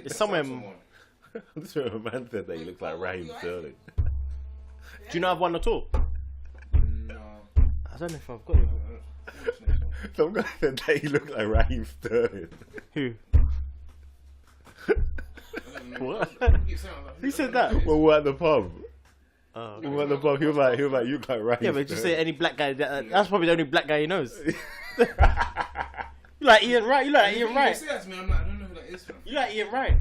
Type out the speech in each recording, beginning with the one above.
It's somewhere. I'm just remember a man said that he looks like Raheem Sterling. Do you not have one at all? No. I don't know if I've got it. Some guy said that he looked like Raheem Sterling. Who? What? Who Who said that? When we were at the pub. Oh, We were at the pub. He was like, you look like Raheem. yeah, but just say Sterling. any black guy. That's probably the only black guy he knows. You like Ian Wright? You like Ian Wright? Say that to me, I'm like, I don't know who that is from. You like Ian Wright?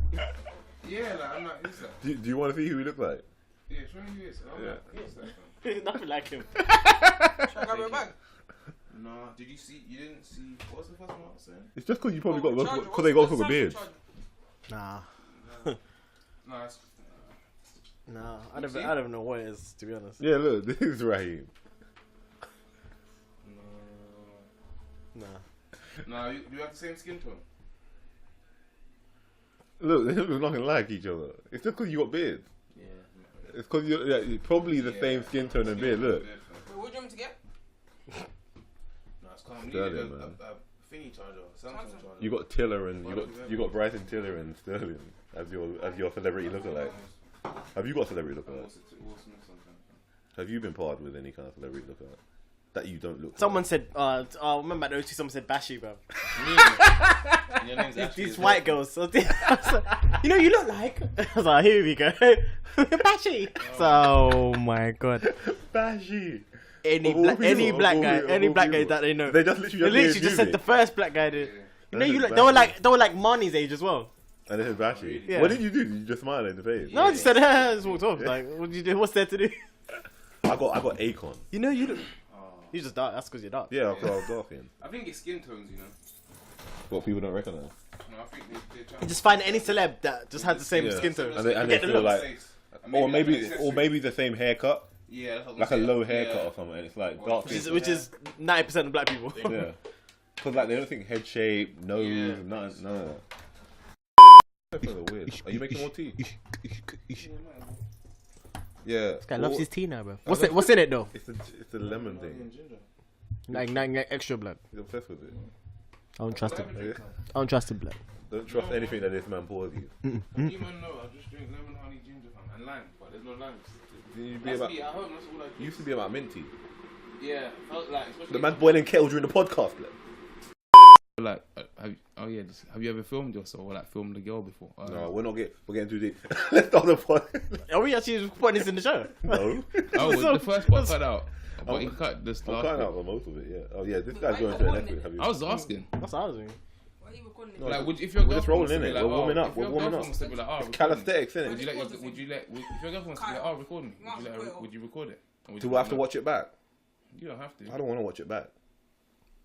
Yeah, like, I'm like, who's that? Do you want to see who he looked like? Yeah, show me who it is. I'm Yeah. like, who's that from? Nothing like him. Should I grab your bag? No, did you see? You didn't see. What was the first one I was saying? It's just because you probably Oh, got charger. because they got What's for the beards. charger? Nah, No, it's. nah. I don't know what it is, to be honest. Yeah, look, this is Raheem. Nah. No, do you have the same skin tone? Look, they look nothing like each other. It's just because you got beards. Yeah. It's because you're probably the same skin tone and beard. Look. Wait, what do you want me to get? No, it's calm. Sterling, You need man. a thingy charger, Samsung charger. You got Tiller and you got Bryson Tiller and Sterling as your celebrity lookalike. Have you got a celebrity lookalike? Have you been parted with any kind of celebrity lookalike that you don't look? Someone said, I remember at the O2, someone said Bashi, bro. Your name's actually These white girls. So I was like, you know, you look like. I was like, here we go. Bashi. Oh my god. Bashi. Any Of all black, people, any of black all guy, people, any of all black guy people. that they know. They just literally They just just said the first black guy did. You know, That you is look. Bashi. They were like Marnie's age as well. And this is Bashi. Yeah. What did you do? Did you just smile in the face? No, I just said, I just walked off. Like, what did you do? What's there to do? I got Akon. You know, you look. Oh. You just dark. That's because you're dark. Yeah, I thought I was darking. I think it's skin tones, you know. What people don't recognize. No, I think they're trying You just find any celeb that just has the same Yeah. skin tone. And they Get the feel looks. like, or maybe the same haircut, yeah, that's what like a I'm low saying. haircut Yeah. or something. And it's like dark. Which is 90% of black people. Yeah. Because like they don't think head shape, nose, Yeah. nothing, none of that. That's weird. Are you making more tea? Yeah. This guy loves his tea now, bro. What's in it though? It's the lemon thing. Like extra blood. He's obsessed with it. I don't trust him. Yeah. I don't trust him, blood. Don't trust anything that this man pours you. You man know, I just drink lemon, honey, ginger, fam, and lime, but there's no limes. You That's me at home, that's all I do. used to be about mint tea. Yeah, felt like, especially The man's boiling kettle during the podcast. like, have you ever filmed yourself or like filmed a girl before? No, we're getting too deep. Let's start the podcast. Are we actually putting this in the show? No. Oh, So- the first part cut out. But you cut this I'm last cutting bit. out for most of it, yeah. Oh yeah, this guy's Why going you to an recording epic. it? Have you? I was asking. That's what I was doing. Why are you recording it? No, Like, if your we're just girlfriend rolling was to in be it. like, We're warming oh, up. if We're your warming girlfriend was up. to be like, oh, record me. Calisthenics, Would innit? you let if your girlfriend was to be like, oh, record me? Would you record it? Or would Do you I have to not? watch it back? You don't have to. I don't want to watch it back.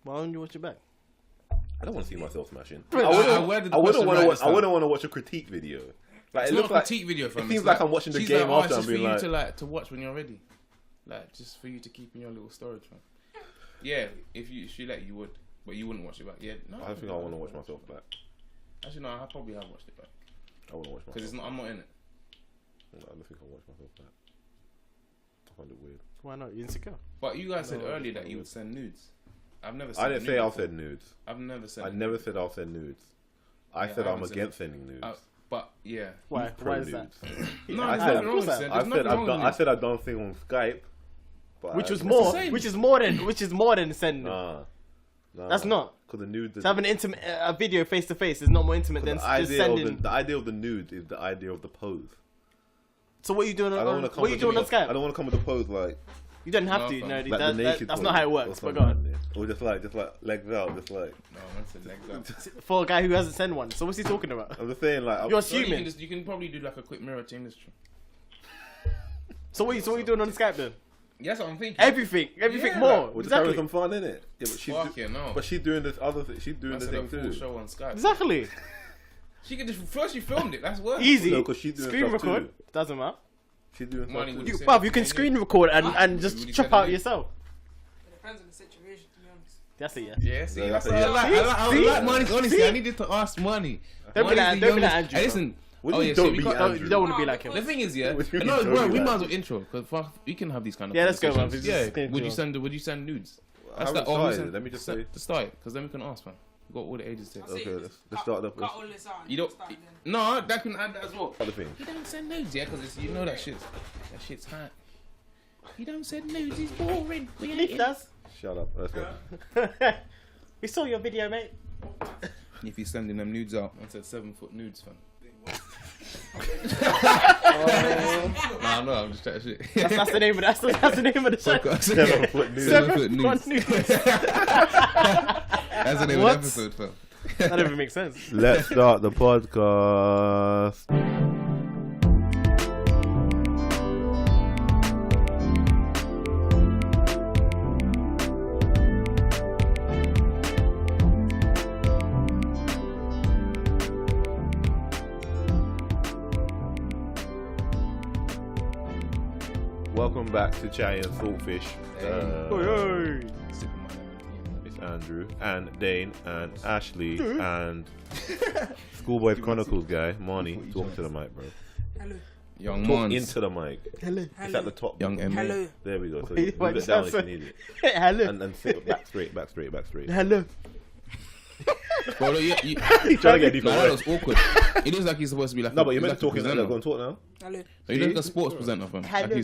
Why don't you watch it back? I don't want to see myself smashing. Bro, I worded the wouldn't question want to right watch. this I time. wouldn't want to watch a critique video. Like It's it not looks a like critique video, fam. it It's seems like I'm watching the she's game like, after. it's I'm just being for you like, to watch when you're ready. Like, just for you to keep in your little storage, man. Yeah, if she let you would, but you wouldn't watch it back. Yeah, no. I don't think I want to watch myself back. Actually, no, I probably have watched it back I want to watch because myself. I'm not in it. I don't think I'll watch myself back. I find it weird. Why not? You insecure? But you guys said No, earlier it's that not you weird. would send nudes. I've never. Sent I didn't a say nude I'll before. send nudes. I've never sent. I a never nude. said I'll send nudes. I Yeah, said I I'm haven't said against it. sending nudes. But yeah, Why? He's Why pro is that? nudes. no, I there's said- nothing wrong with I it. said- There's nothing wrong with I it. said I've done thing on Skype. But Which was the more. same. Which is more than sending. Nah. That's not. Because the nude. To have an intimate a video face to face is not more intimate than the just idea sending. the idea of the nude is the idea of the pose. So what are you doing? I don't want On, to come. what are you doing on I Skype? don't want to come with the pose like You don't have No, to. fam. No, like that, the naked that's pose not how it or works. But something go on. like that. Or just like legs out, just like. No, man said legs up. For a guy who hasn't sent one, so what's he talking about? I'm just saying like. You're So assuming. you can probably do like a quick mirror change this. So what are you doing on Skype then? Yes, I'm thinking. Everything Yeah, more. We're just having Exactly. some fun in it. Yeah, but Fuck yeah, no. But she's doing this other thing. She's doing That's the a thing full too. show on Skype. Exactly. She could just first you filmed it. That's work. Easy. No, 'cause she's doing Screen stuff record. too. Doesn't matter. She's doing Money stuff would too. you You, send bruv, it you can to screen you? record and Would just you chop send out it? yourself. It depends on the situation, to be honest. That's it, yeah. Yeah, see, Yeah, that's that's what I it. like. See? I like money. Honestly, See? I needed to ask money. Don't be Money's like- the don't be like youngest- Andrew, Hey, bro. listen. What Oh do you yeah, don't see, we be got. Andrew? You don't want to be No, like him. The thing is, yeah. What do you No, mean bro, don't we be might as like well intro because we can have these kind of. Yeah, let's go, man. conversations. It's just Yeah. getting Would you too send? Would you send nudes? I haven't or we started. send- Let me just send- say. to start, because then we can ask, man. Got all the ages there. Okay, let's start off. Cut all this out. You don't. Start then. No, that can add that as well. Other thing. You don't send nudes, yeah, because you know that shit's hot. You don't send nudes, it's boring. We ain't Leaf does. Shut up. Let's go. We saw your video, mate. If you're sending them nudes out, I said 7 foot nudes, fam. Nah, no, I'm just trying to shit. That's the name of that's the name of the show. 7 foot news. 7 foot nudes. Nudes. That's the name What? of the episode, fam. That don't even make sense. Let's start the podcast. Welcome back to Chai and Saltfish. It's Andrew and Dane and Ashley and Schoolboys Chronicles guy, Marnie. Talk to the mic, bro. Hello. Young Talk Mons. into the mic. Hello. It's at the top. Young M. Hello. There we go. So Wait, move it down if you need it. Hello. And sit back straight. Hello. Bro, You're trying to get deeper. Nah, that was awkward. It is like he's supposed to be like. No, but you're he's meant to talk in there. presenter. Go and talk now. Hello. He looks like a sports presenter, fam. Hello.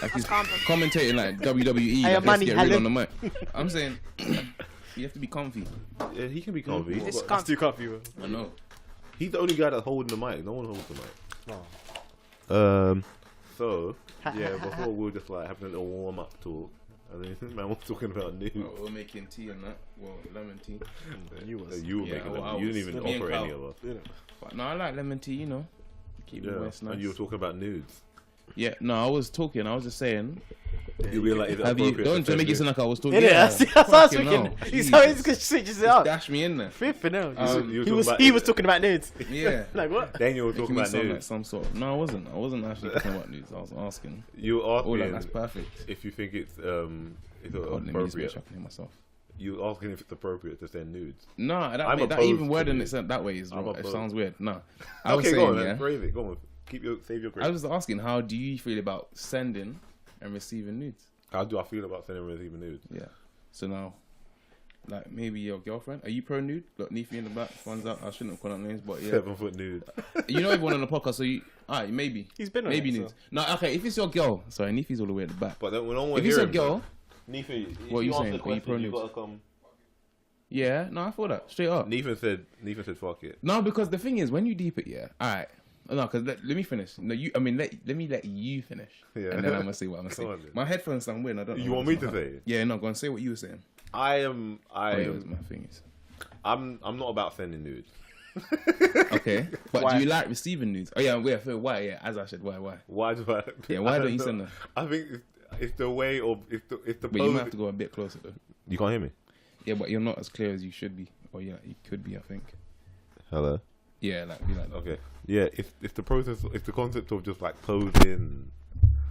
Like he's calm. commentating like WWE. Hey, like he has to Manny, get real hello. on the mic. I'm saying you have to be comfy. Yeah, he can be comfy. This That's too comfy. I know. He's the only guy that's holding the mic. No one holds the mic. Oh. So yeah, before we were just like having a little warm up talk, and then man was talking about news. We're making tea and that. Well, lemon tea. You was. You were Yeah, making well, them. I You didn't was. even Me and offer Kyle. any of us. But no, I like lemon tea. You know, keep the Yeah, voice nice. and you were talking about nudes. Yeah, no, I was talking. I was just saying. You were like, is it Have you? appropriate Don't to make it send sound like I was talking. Yeah, that's what I was fucking thinking. hell. He's how he's Jesus. gonna switch it Just up. dash me in there. Flipping out. You He were was talking he about- was talking about nudes. Yeah. Like what? Then you were Making talking me about sound like nudes. some sort of. No, I wasn't. I wasn't actually talking about nudes. I was asking. You were Oh, like, asking that's perfect. if you think it's God, let me just make appropriate. sure I can hear myself. You were asking if it's appropriate to send nudes. No, that I'm that opposed even to wording nudes. it that way is I'm wrong. It opposed. sounds weird. No, I was Okay, saying, go on, yeah. then. Brave it. Go on. Save your grace. I was just asking, how do you feel about sending and receiving nudes? How do I feel about sending and receiving nudes? Yeah. So now, like maybe your girlfriend, are you pro nude? Got Neefy in the back, one's out. I shouldn't have called out names, but yeah. 7 foot nude. You know everyone on the podcast, so you, alright, maybe. He's been on maybe it, so. nudes. No, okay, if it's your girl, sorry, Neefy's all the way at the back. But then when no one If it's hear a him, girl, Neefe, What are you ask saying? the Are you question, pro you nudes? gotta come. yeah, no, I thought that straight up. Neefe said, fuck it. No, because the thing is, when you deep it, yeah, alright. No, because let me finish. No, you. I mean, let me let you finish, Yeah. and then I'm gonna say what I'm gonna Come say. on, then. My headphones sound weird. I don't know. You what want me it's to about. say it? Yeah, no, go and say what you were saying. I'm Oh, yeah, my thing is. I'm not about sending nudes. Okay, but Why? do you like receiving nudes? Oh yeah, wait, why? Yeah, as I said, why? Why do I? Yeah, why I don't you know. send them? I think it's the way of it's the. But you might have to go a bit closer though. You can't hear me. Yeah, but you're not as clear as you should be, or yeah, you could be. I think. Hello. Yeah, like be like. Okay. Yeah, it's the process. It's the concept of just like posing.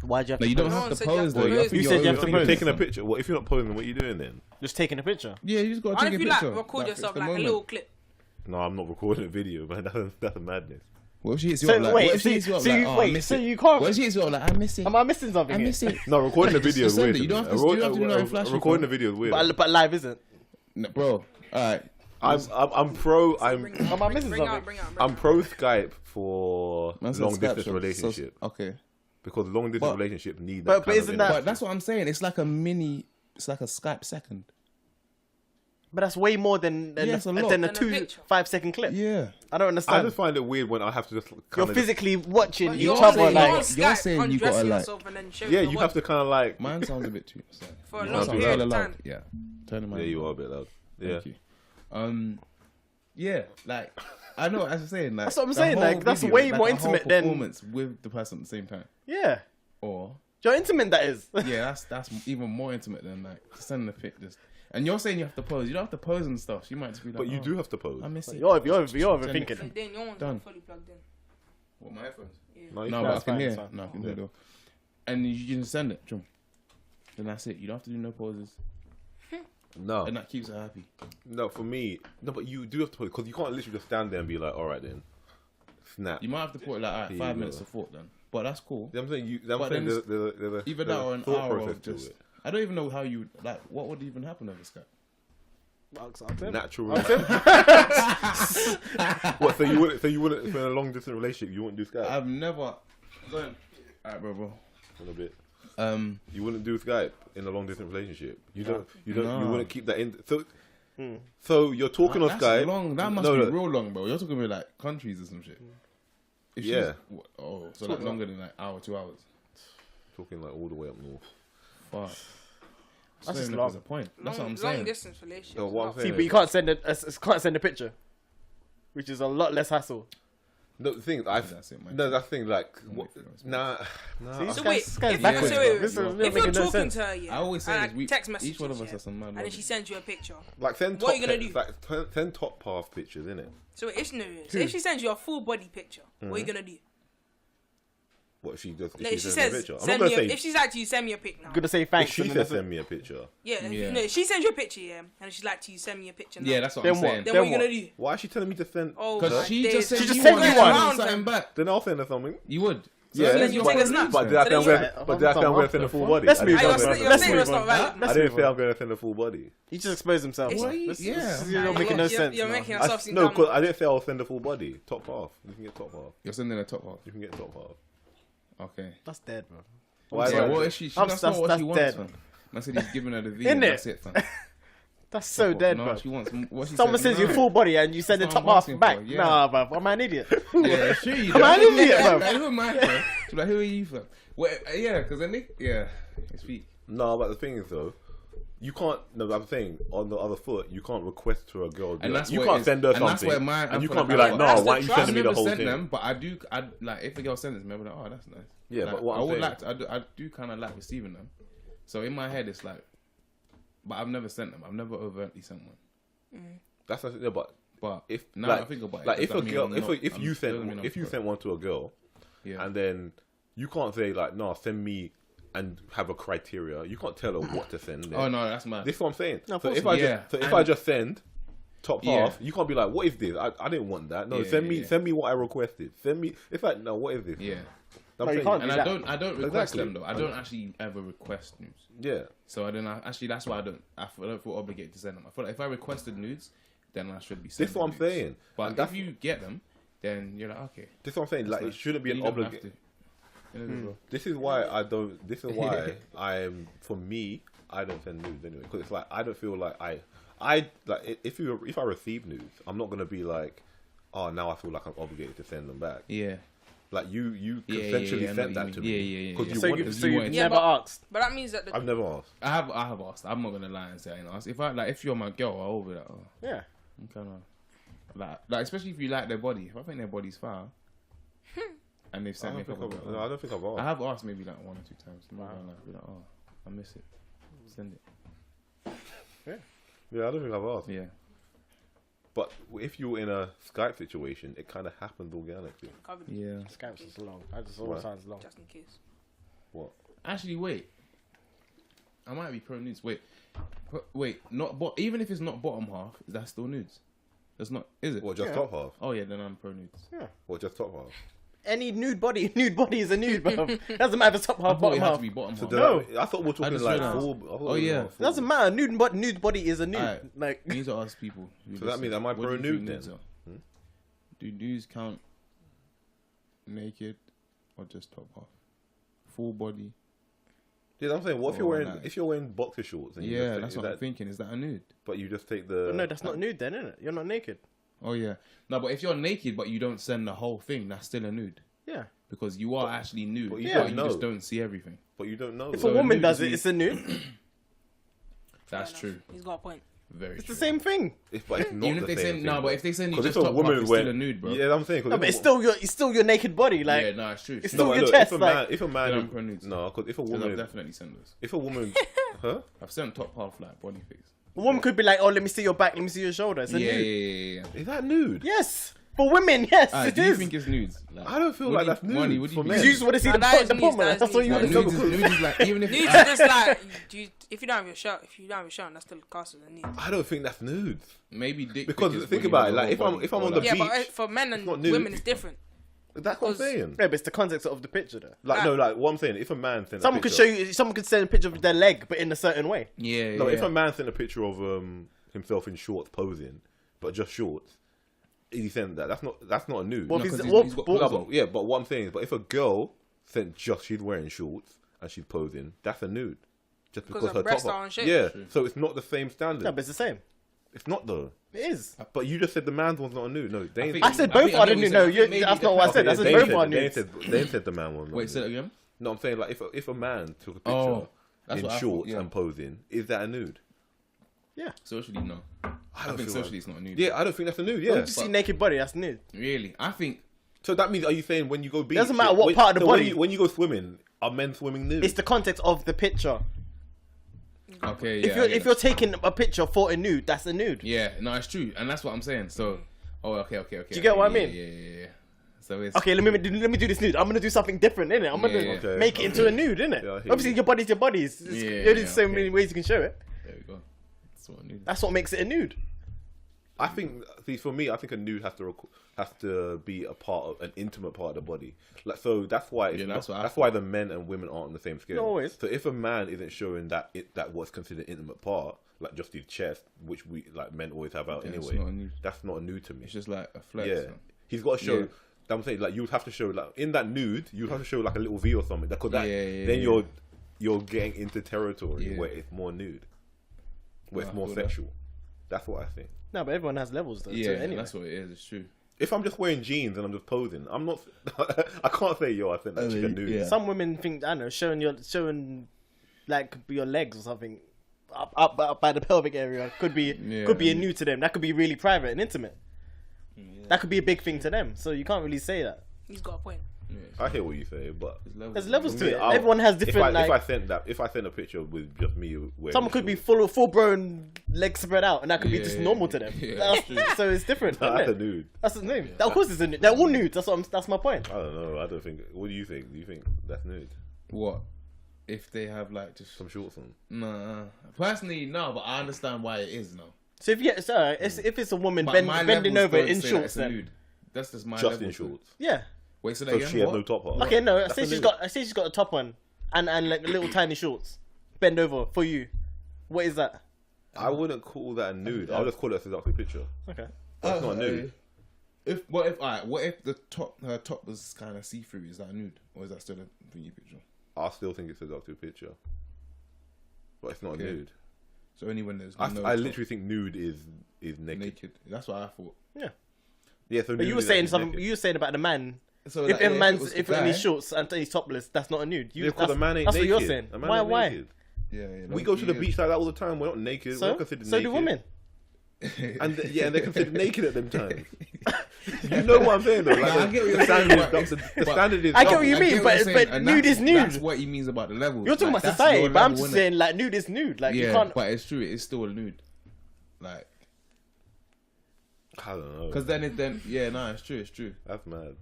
Why'd you have No, to you don't pose? No have one to said you have pose to though. pose. You said you have to You're pose. taking a picture. Well, if you're not posing, what are you doing then? Just taking a picture. Yeah, you just gotta Why take if a you like picture. record it's yourself the like a moment. little clip? No, I'm not recording a video, man. That's a madness. What if she hits you So up like? wait, What if she hits you up like? Oh, I miss so it. you can't. What if she hits you up like? I miss it. Am I missing something? I here? miss it. No, recording the Just video is send weird. it. You to don't me. have to- you don't have to do no flash Recording the record. video is weird. But live isn't. No, bro, alright. I'm pro. I'm Am I missing Bring something? out, bring out. I'm pro Skype for Man said long Skype distance show. relationship So, okay. because long distance But- relationship need but that. kind of isn't that- But that's what I'm saying. It's like a mini. It's like a Skype second. But that's way more than Yeah, it's a lot. than a Than a 2 picture. 5-second clip. Yeah. I don't I understand. just find it weird when I have to just kind You're of physically watching But each you're other saying like. you're on You're Skype saying you undressing gotta, like- yourself and then showing yeah, your you body have to kind of like Mine sounds a bit too. Sorry. for a You long sound period Hella of loud. time. Yeah. Turn the mic. yeah, you down. are a bit loud. Yeah, Thank you. Yeah, like I know. As I'm saying, like That's what I'm the saying, whole like, that's video, way like, more a whole intimate than- performance with the person at the same time. Yeah. Or You're intimate, that is. yeah, that's even more intimate than like sending a pic. Just and you're saying you have to pose. You don't have to pose and stuff. So you might just be like, but you oh, do have to pose. I miss it. You're Send it. overthinking. But then your one's Done. not fully plugged in. What, my headphones? Yeah. No, you No, can't. but I it's can fine, hear. it's fine. No, I can hear though. And you just send it. Then that's it. You don't have to do no poses, No, and that keeps her happy. no, for me, no, but you do have to pose because you can't literally just stand there and be like, all right then, snap. You might have to put like Here 5 you minutes go. of thought then, but that's cool. I'm saying But then there's a Either there's that a or an thought hour process of to just. it. I don't even know how you like. What would even happen over Skype? Ask him. natural. What? So you wouldn't for a long distance relationship? You wouldn't do Skype? I've never. Alright, bro. A little bit. You wouldn't do Skype in a long distance relationship. You don't. You wouldn't keep that in. So you're talking on That's Skype. long. That must be real long, bro. You're talking about like countries or some shit. If Yeah. So like longer than like hour, 2 hours. Talking like all the way up north. Fuck. That's just long. long. There's a point. That's what I'm Long saying. distance relationship. So what I'm See, saying but you can't send a picture, which is a lot less hassle. No, the thing That's it, man. no, that's the thing. Like, Make it nah. So wait, This guy's if backwards, so wait, bro. This is if not you're making no talking sense. to her, yeah, I always say and, this. We, text messages, each one of us yeah, has some mad and then she logic. sends you a picture. Like send What top are you gonna pictures, like send top half pictures, innit? So it's no. So if she sends you a full body picture, what are you gonna do? What if she does? No, If if she she sends me a says, picture, I'm not send gonna me. say. If she's like to you, send me a pic now. I'm gonna say If thanks. she and then says that's it. send me a picture, Yeah, Yeah. no, if she sends you a picture, yeah, and she's like to you, send me a picture now. Yeah, that's what Then I'm what? saying. Then Then what are you what? gonna do? why is she telling me to send? Oh, Because my she days. just said She just you sent wanted you one. something back. Then I'll send her something. You would. Yeah, then you take a snap. But did I So say I'm then going? you- But did I say I'm going to send a full body? Let's I move didn't on. say I'm Your gonna- statement's not valid. I didn't say I'm going to send a full body. He just exposed himself. It's- bro. Well, This- yeah. this- You're not making no sense. You're now. making yourself seem No, dumb. because I didn't say I'll send a full body. Top half. You can get top half. You're sending a top half. You can get top half. Okay. That's dead, bro. Why? Yeah, not? what is she? I'm- That's not what that's she wants, dead. fam. Man said he's giving her the V. Isn't And it? that's it, fam. That's so dead, no, bro. she wants. What she Someone said, sends you no. full body and you send the That's top what I'm half asking back. for, yeah. Nah, bro. I'm an idiot. Yeah, sure you I'm an idiot, bro. Like, who am I, fam? She's like, who are you, fam? Well, yeah, because then it's feet. No, but the thing is though, you can't. No, I'm saying on the other foot, you can't request to a girl. And that's you what can't it is. send her And that's something, where my- and you I can't be feel like, like no, that's why the aren't you trust. sending me the I've whole never sent thing? them, but I like if a girl sends them, I'm like, oh, that's nice. Yeah, Like, but what I I'm would saying, like to, I do kind of like receiving them. So in my head, it's like, but I've never sent them. I've never overtly sent one. that's what, yeah, but But if now like, I think about it, like does if that a mean girl, I'm if not- a, if I'm- you doesn't sent mean I'm if you correct. sent one to a girl, yeah, and then you can't say like, no, send me and have a criteria. You can't tell her what to send. oh no, that's mad. This is what I'm saying. No, of so course if not. I Yeah, just, so if and- I just send top Yeah. half, you can't be like, what is this? I didn't want that. No, Yeah, send me yeah. send me what I requested. Send me. It's like, no, what is this? Yeah, I'm No, you saying- can't. and do I that. don't request Exactly. them though. I don't actually ever request nudes. Yeah. So I don't know. Actually, that's why I don't feel obligated to send them. I feel like if I requested nudes, then I should be sending This is what I'm nudes. saying. But And if that's- you get them, then you're like, okay. This is what I'm saying. Like, that's it shouldn't be nice. an You don't have obligation. to. You know, bro. This is why I don't. This is why I'm. For me, I don't send nudes anyway because it's like I don't feel like I like if I receive nudes, I'm not gonna be like, oh, now I feel like I'm obligated to send them back. Yeah. Like you Yeah, consensually I know sent what that you to mean. me. Yeah. Because you So wanted you, to. so you wanted- Yeah, never but- asked. But that means that the I've never asked. I have asked. I'm not gonna lie and say I ain't asked. If you're my girl, I'll be like, oh, Yeah. I'm kind of like especially if you like their body. If I think their body's foul, and they've I sent me a don't, think couple. I've, no, I don't think I've I asked. have asked maybe like 1 or 2 times. I'm not gonna lie. Be like, oh, I miss it. Send it. Yeah, I don't think I've asked. Yeah. But if you're in a Skype situation, it kind of happens organically. covered Yeah. Skype's is long. I just all What? sounds long. just in case. What? Actually, wait. I might be pro nudes. Wait. Not even if it's not bottom half, is that still nudes? That's not. Is it? What? Just Yeah. top half? Oh yeah, then I'm pro nudes. What? Just top half? Any nude body is a nude, bro. Doesn't matter if it's top I half, thought it bottom had half. to be bottom So half. does No. that- I thought we were talking just like realised. full. I thought Oh, we were yeah. full. It doesn't matter. Nude body is a nude. Alright. Like You need to ask people. So that means am I What do you pro think nude nudes then? are? Do nudes count naked or just top half? Full body? Yeah, I'm saying, what if Oh, you're wearing boxer shorts? And you Yeah, just take, that's is what that, I'm thinking. Is that a nude? But you just take the. no, that's not nude then, isn't it? You're not naked. Oh yeah. No, but if you're naked but you don't send the whole thing, that's still a nude Yeah. because you are actually nude. but you don't you know. just don't see everything. But you don't know. If So a woman nude does is it, it's a nude. That's Fair true. enough. He's got a point. Very It's true. the same thing. But it's not Even the if they same send thing, but if they send you 'Cause just if a top half, woman it's went, still a nude, bro. Yeah, I'm saying. 'cause No, if but a- it's still your naked body. Like Yeah, no, it's true. it's No, still but your look, chest. if a man, Like if a man, Then I'm pro nudes. no, because if a Because I've woman, definitely sent those. if a woman, huh? I've sent top half like body pics. a woman could be like, "Oh, let me see your back. Let me see your shoulder." It's a Yeah, nude. yeah. Is that nude? Yes, for women, yes, Alright, it do you is. think it's nudes? Like, I don't feel what like do you- that's nude Money, what do you for think? men. Because you just want to see Nah, the that front, is the nudes, bottom. that is That's what you nudes, want to Nudes see. is, nudes is like even if Nudes is just like if you don't have your shirt, if you don't have your shirt, that's still classed as a nude. I don't think that's nude. maybe dick Because pic is think when you about have it, the like, if whole I'm- body, if I'm or on the like- Yeah, beach, but for men and not nude. women, it's different. That's what I'm Because- saying. Yeah, but it's the context of the picture, though. Like no, like what I'm saying. If a man sent Someone a could picture, show you. Someone could send a picture of their leg, but in a certain way. Yeah, No, yeah. if a man sent a picture of himself in shorts posing, but just shorts, he sent that. That's not a nude. Well, No, if 'cause he's, he's got well, clothes No, on. but, yeah, but what I'm saying is, but if a girl sent just she's wearing shorts and she's posing, that's a nude. Just Because because her her breasts top are on shape. Yeah, True. so it's not the same standard. no, but it's the same. It's not though. It is. But you just said the man's one's not a nude. No, they think- I said I both think I are know the what nude. you No, said. I think maybe that's not the what I fact- said. I said Dane both said- are Dane nudes. said the man one. Wait, say that again. No, I'm saying like if a man took a picture Oh, that's in what I thought, shorts yeah. and posing, is that a nude? Yeah. Socially, no. I don't think feel socially it's not a nude. Yeah, I don't think that's a nude. When Yeah. you see naked body, that's nude. Really, I think So that means, are you saying when you go beach, Doesn't matter what part of the so body. when you go swimming, are men swimming nude? It's the context of the picture. okay. Yeah, If you're taking a picture for a nude, that's a nude. yeah, no, it's true, and that's what I'm saying. So, okay. Do you get what I mean? Yeah. So it's Okay, let me do this nude. I'm gonna do something different, innit? I'm gonna Yeah. Okay, make it into okay. a nude, innit? Yeah, I hear Obviously, you. your body's your body. It's Yeah, there's so okay. many ways you can show it. There we go. That's what I knew. That's what makes it a nude. I think, see, for me, I think a nude has to be a part of an intimate part of the body. Like, so that's why it's Yeah, that's what I that's why the men and women aren't on the same scale. Not always. So if a man isn't showing that what's considered intimate part, like just his chest, which we like men always have out Yeah, it's anyway, not a nude. that's not a nude to me. It's just like a flex. Yeah, man. he's got to show. Yeah. I'm saying like you would have to show like in that nude, you would have to show like a little V or something. Because Yeah, yeah, then yeah. you're getting into territory Yeah. where it's more nude, where No, it's I more feel that. sexual. That's what I think. No, but everyone has levels though. Yeah, to it anyway. that's what it is. It's true. If I'm just wearing jeans and I'm just posing, I'm not. I can't say yo. I think that chick a nude. yeah. Some women think I don't know showing like your legs or something up by the pelvic area could be a nude to them. That could be really private and intimate. That could be a big thing to them. So you can't really say that. He's got a point. Yeah, I hear what you say, but There's levels for to me, it. I'll- Everyone has different If I like. send a picture with just me wearing Someone could be shorts, full grown legs spread out, and that could be Yeah, just yeah, normal to them. yeah, So it's different. that's a Isn't it? nude. That's the name. Of course, it's a nude. They're all nudes. That's my point. I don't know. I don't think. What do you think? Do you think that's nude? What if they have like just Some shorts on. nah? Personally, no, but I understand why it is now. So if if it's a woman But my bending levels over don't in say that shorts, it's a then nude. That's just my Just level. in shorts. yeah. Wait, so that So again? she has What? no top on. Okay, no. I That's say a she's nude. got a top on, and like little tiny shorts, bend over for you. What is that? I wouldn't call that a nude. I'll just call it a seductive picture. Okay. That's not a nude. What if the her top was kind of see through? Is that a nude or is that still a pretty picture? I still think it's a seductive picture, but it's not Okay. a nude. So only when there's I no literally think nude is naked. naked. That's what I thought. Yeah. Yeah. So But nude you were is saying actually something. naked. You were saying about the man. So If a man's was the if in guy- his shorts and he's topless, that's not a nude. Yeah, because a man ain't that's naked. what you're saying. A man Why? ain't Why? naked. yeah, We go to the beach like that all the time. We're not naked. We're So not considered so naked. do women. And and they're considered naked at them times. You know what I'm saying though? Like Nah, I get what you're the saying, standard, but- is, the but- standard is. I get what you I mean, get what but- you're saying, but and nude that's- is nude. That's what he means about the levels. You're talking Like, about that's society, your but I'm level, just innit? saying like nude is nude. Like you Yeah, can't. but it's true. It's still a nude. Like, I don't know. because then it's true. It's true. That's mad.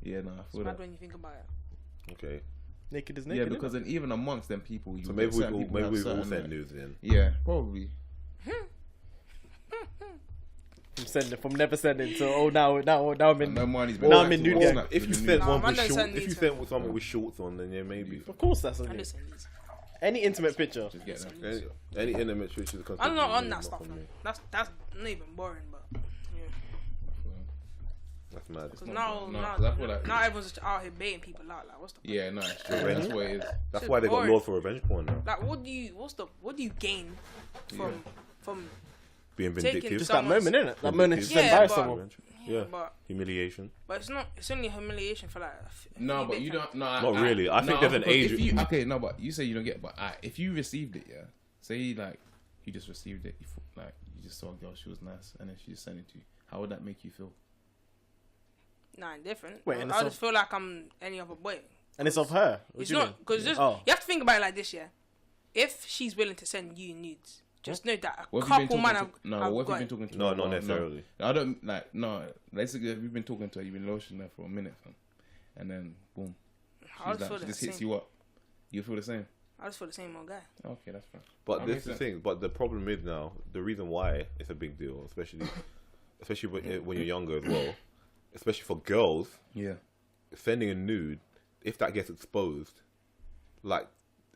Yeah, no, I It's feel mad that. when you think about it. Okay. Naked is Yeah, naked. because then even amongst them people, you So will maybe get certain people have we've all certain, sent like- nudes in. Yeah, probably. from never sending to now I'm in. No money's Now I'm in nude gang. If you nude. sent No, one man with don't shorts, send if you nudes, sent someone with shorts on, then yeah, maybe. Of course, that's a I'm nude. just saying these. Any intimate picture. Just get them. Any intimate pictures. I'm not on that stuff, man. That's not even boring, but yeah. That's mad. Because No, now 'cause I feel like- now everyone's just out here baiting people out. Like, what's the point? Yeah, no, it's true. That's what it is. That's Shit why they got boring. laws for revenge porn now. Like, what do you gain from Being taking vindictive. Just that someone's- moment, innit? That moment is just Yeah, embarrass but- someone. Yeah. but Humiliation. it's not. It's only humiliation for like. No, few but you bit don't. No, Not really. I think there's an because age- if you, okay, no, but you say you don't get. But if you received it, yeah. Say like you just received it, like you just saw a girl, she was nice, and then she just sent it to you. How would that make you feel? Nah, different. Wait, and I it's just feel like I'm any other boy. And it's of her. What It's do you not mean? because Oh. you have to think about it like this, yeah. If she's willing to send you nudes, just know that a What have you couple been man talking have, to? No, have what have got you been it. talking to? No, her not about? necessarily. No, I don't like. No, basically, if you've been talking to her, you've been lotioning her for a minute, fam, and then boom, I she's just feel like, she the just hits same. you up. You feel the same? I just feel the same old guy. Okay, that's fine. But That this makes is the sense. thing. But the problem is now the reason why it's a big deal, especially when you're younger as well, especially for girls, Yeah. sending a nude, if that gets exposed, like